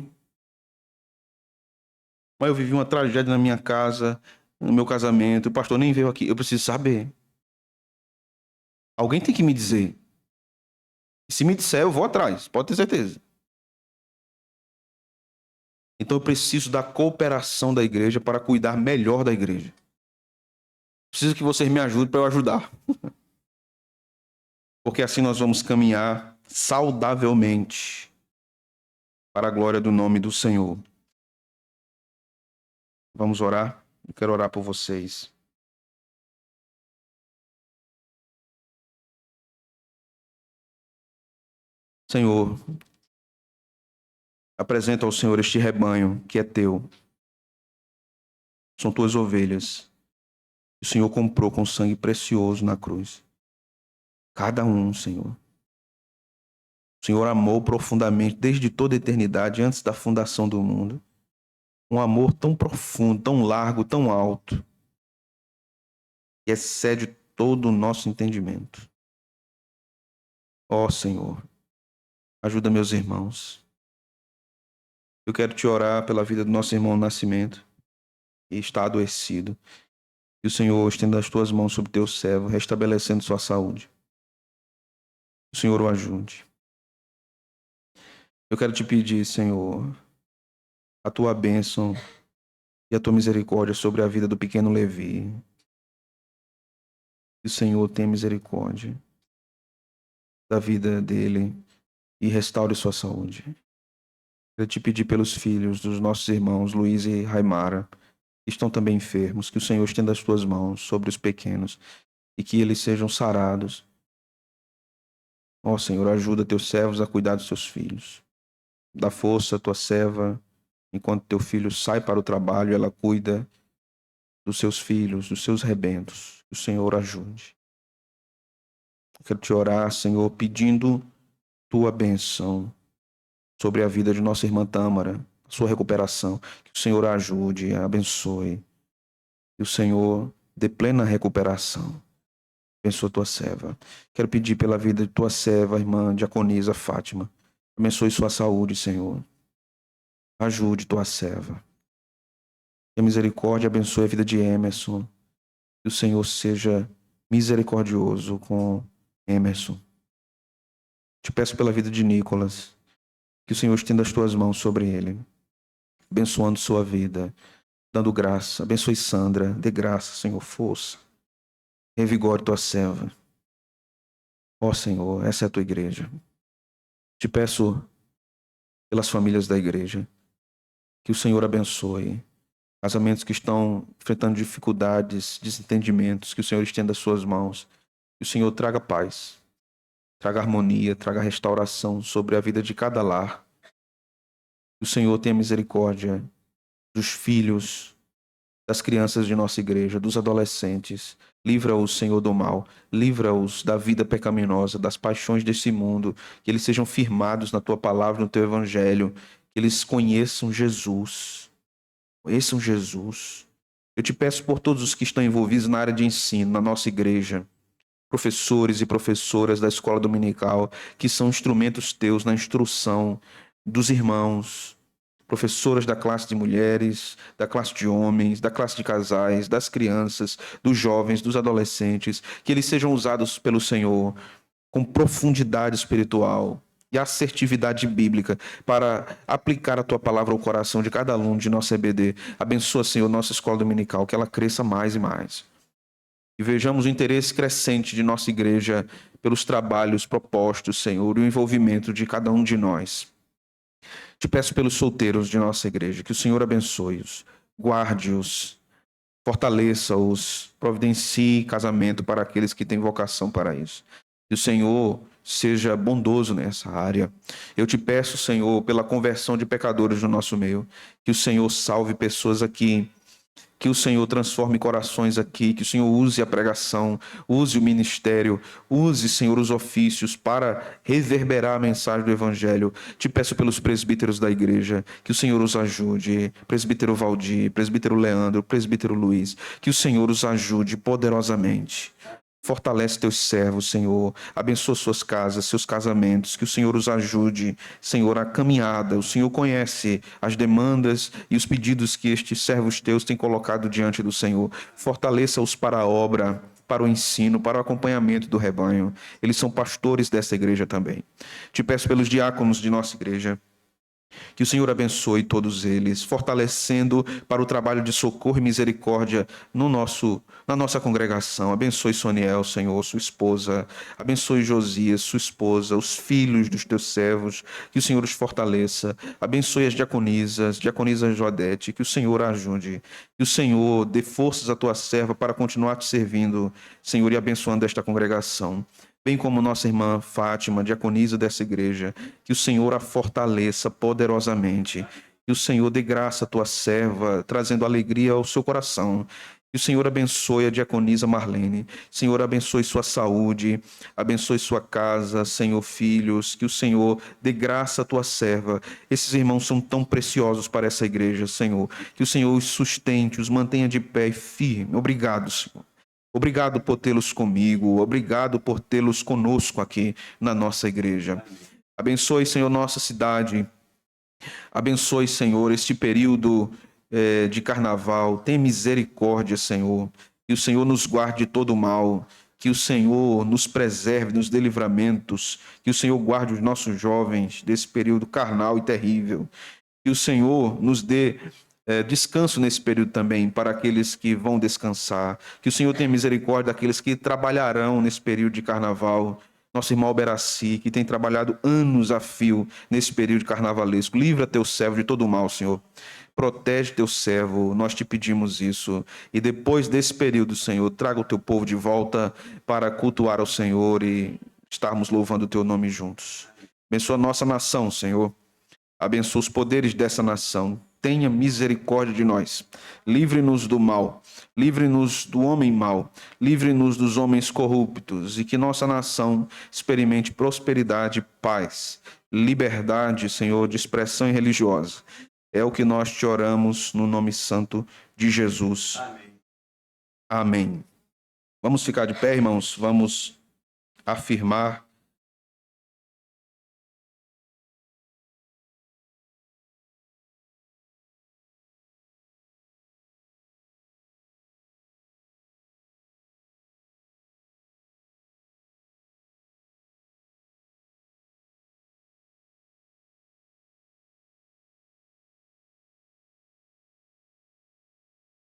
Mas eu vivi uma tragédia na minha casa, no meu casamento. O pastor nem veio aqui. Eu preciso saber. Alguém tem que me dizer. E se me disser, eu vou atrás. Pode ter certeza. Então eu preciso da cooperação da igreja para cuidar melhor da igreja. Preciso que vocês me ajudem para eu ajudar. Porque assim nós vamos caminhar saudavelmente para a glória do nome do Senhor. Vamos orar? Eu quero orar por vocês. Senhor, apresenta ao Senhor este rebanho que é teu. São tuas ovelhas. O Senhor comprou com sangue precioso na cruz. Cada um, Senhor. O Senhor amou profundamente desde toda a eternidade, antes da fundação do mundo. Um amor tão profundo, tão largo, tão alto, que excede todo o nosso entendimento. Ó Senhor, ajuda meus irmãos. Eu quero te orar pela vida do nosso irmão Nascimento, que está adoecido. Que o Senhor estenda as tuas mãos sobre teu servo, restabelecendo sua saúde. Que o Senhor o ajude. Eu quero te pedir, Senhor, a tua bênção e a tua misericórdia sobre a vida do pequeno Levi. Que o Senhor tenha misericórdia da vida dele e restaure sua saúde. Quero te pedir pelos filhos dos nossos irmãos Luiz e Raimara, que estão também enfermos, que o Senhor estenda as tuas mãos sobre os pequenos e que eles sejam sarados. Ó Senhor, ajuda teus servos a cuidar dos seus filhos. Dá força à tua serva, enquanto teu filho sai para o trabalho, ela cuida dos seus filhos, dos seus rebentos. Que o Senhor ajude. Eu quero te orar, Senhor, pedindo tua bênção sobre a vida de nossa irmã Tâmara, sua recuperação. Que o Senhor a ajude, a abençoe. Que o Senhor dê plena recuperação. Abençoa tua serva. Quero pedir pela vida de tua serva, irmã Diaconisa Fátima. Abençoe sua saúde, Senhor. Ajude tua serva. Que a misericórdia abençoe a vida de Emerson. Que o Senhor seja misericordioso com Emerson. Te peço pela vida de Nicolas. Que o Senhor estenda as tuas mãos sobre ele, abençoando sua vida, dando graça. Abençoe Sandra, dê graça, Senhor, força. Revigore tua serva. Ó Senhor, essa é a tua igreja. Te peço pelas famílias da igreja, que o Senhor abençoe. Casamentos que estão enfrentando dificuldades, desentendimentos, que o Senhor estenda as suas mãos. Que o Senhor traga paz, traga harmonia, traga restauração sobre a vida de cada lar. Que o Senhor tenha misericórdia dos filhos, das crianças de nossa igreja, dos adolescentes. Livra-os, Senhor, do mal. Livra-os da vida pecaminosa, das paixões desse mundo. Que eles sejam firmados na tua palavra, no teu evangelho. Que eles conheçam Jesus. Esse é um Jesus. Eu te peço por todos os que estão envolvidos na área de ensino, na nossa igreja, professores e professoras da escola dominical, que são instrumentos teus na instrução dos irmãos, professoras da classe de mulheres, da classe de homens, da classe de casais, das crianças, dos jovens, dos adolescentes, que eles sejam usados pelo Senhor com profundidade espiritual e assertividade bíblica para aplicar a tua palavra ao coração de cada aluno de nossa EBD. Abençoa, Senhor, nossa escola dominical, que ela cresça mais e mais. E vejamos o interesse crescente de nossa igreja pelos trabalhos propostos, Senhor, e o envolvimento de cada um de nós. Te peço pelos solteiros de nossa igreja, que o Senhor abençoe-os, guarde-os, fortaleça-os, providencie casamento para aqueles que têm vocação para isso. Que o Senhor seja bondoso nessa área. Eu te peço, Senhor, pela conversão de pecadores no nosso meio, que o Senhor salve pessoas aqui, que o Senhor transforme corações aqui, que o Senhor use a pregação, use o ministério, use, Senhor, os ofícios para reverberar a mensagem do Evangelho. Te peço pelos presbíteros da igreja, que o Senhor os ajude, presbítero Valdir, presbítero Leandro, presbítero Luiz, que o Senhor os ajude poderosamente. Fortalece teus servos, Senhor. Abençoa suas casas, seus casamentos. Que o Senhor os ajude, Senhor, a caminhada. O Senhor conhece as demandas e os pedidos que estes servos teus têm colocado diante do Senhor. Fortaleça-os para a obra, para o ensino, para o acompanhamento do rebanho. Eles são pastores dessa igreja também. Te peço pelos diáconos de nossa igreja, que o Senhor abençoe todos eles, fortalecendo para o trabalho de socorro e misericórdia na nossa congregação. Abençoe Soniel, Senhor, sua esposa. Abençoe Josias, sua esposa, os filhos dos teus servos. Que o Senhor os fortaleça. Abençoe as diaconisa Jodete. Que o Senhor a ajude. Que o Senhor dê forças à tua serva para continuar te servindo, Senhor, e abençoando esta congregação. Bem como nossa irmã Fátima, diaconisa dessa igreja, que o Senhor a fortaleça poderosamente, que o Senhor dê graça à tua serva, trazendo alegria ao seu coração. Que o Senhor abençoe a diaconisa Marlene, Senhor, abençoe sua saúde, abençoe sua casa, Senhor, filhos, que o Senhor dê graça à tua serva. Esses irmãos são tão preciosos para essa igreja, Senhor, que o Senhor os sustente, os mantenha de pé e firme. Obrigado, Senhor. Obrigado por tê-los comigo, obrigado por tê-los conosco aqui na nossa igreja. Abençoe, Senhor, nossa cidade. Abençoe, Senhor, este período de carnaval. Tem misericórdia, Senhor. Que o Senhor nos guarde de todo mal. Que o Senhor nos preserve, nos dê livramentos. Que o Senhor guarde os nossos jovens desse período carnal e terrível. Que o Senhor nos dê descanso nesse período também, para aqueles que vão descansar. Que o Senhor tenha misericórdia daqueles que trabalharão nesse período de carnaval. Nosso irmão Alberaci, que tem trabalhado anos a fio nesse período carnavalesco. Livra teu servo de todo o mal, Senhor. Protege teu servo, nós te pedimos isso. E depois desse período, Senhor, traga o teu povo de volta para cultuar ao Senhor e estarmos louvando o teu nome juntos. Abençoa a nossa nação, Senhor. Abençoa os poderes dessa nação. Tenha misericórdia de nós. Livre-nos do mal. Livre-nos do homem mau. Livre-nos dos homens corruptos. E que nossa nação experimente prosperidade, paz, liberdade, Senhor, de expressão religiosa. É o que nós te oramos no nome santo de Jesus. Amém. Amém. Vamos ficar de pé, irmãos. Vamos afirmar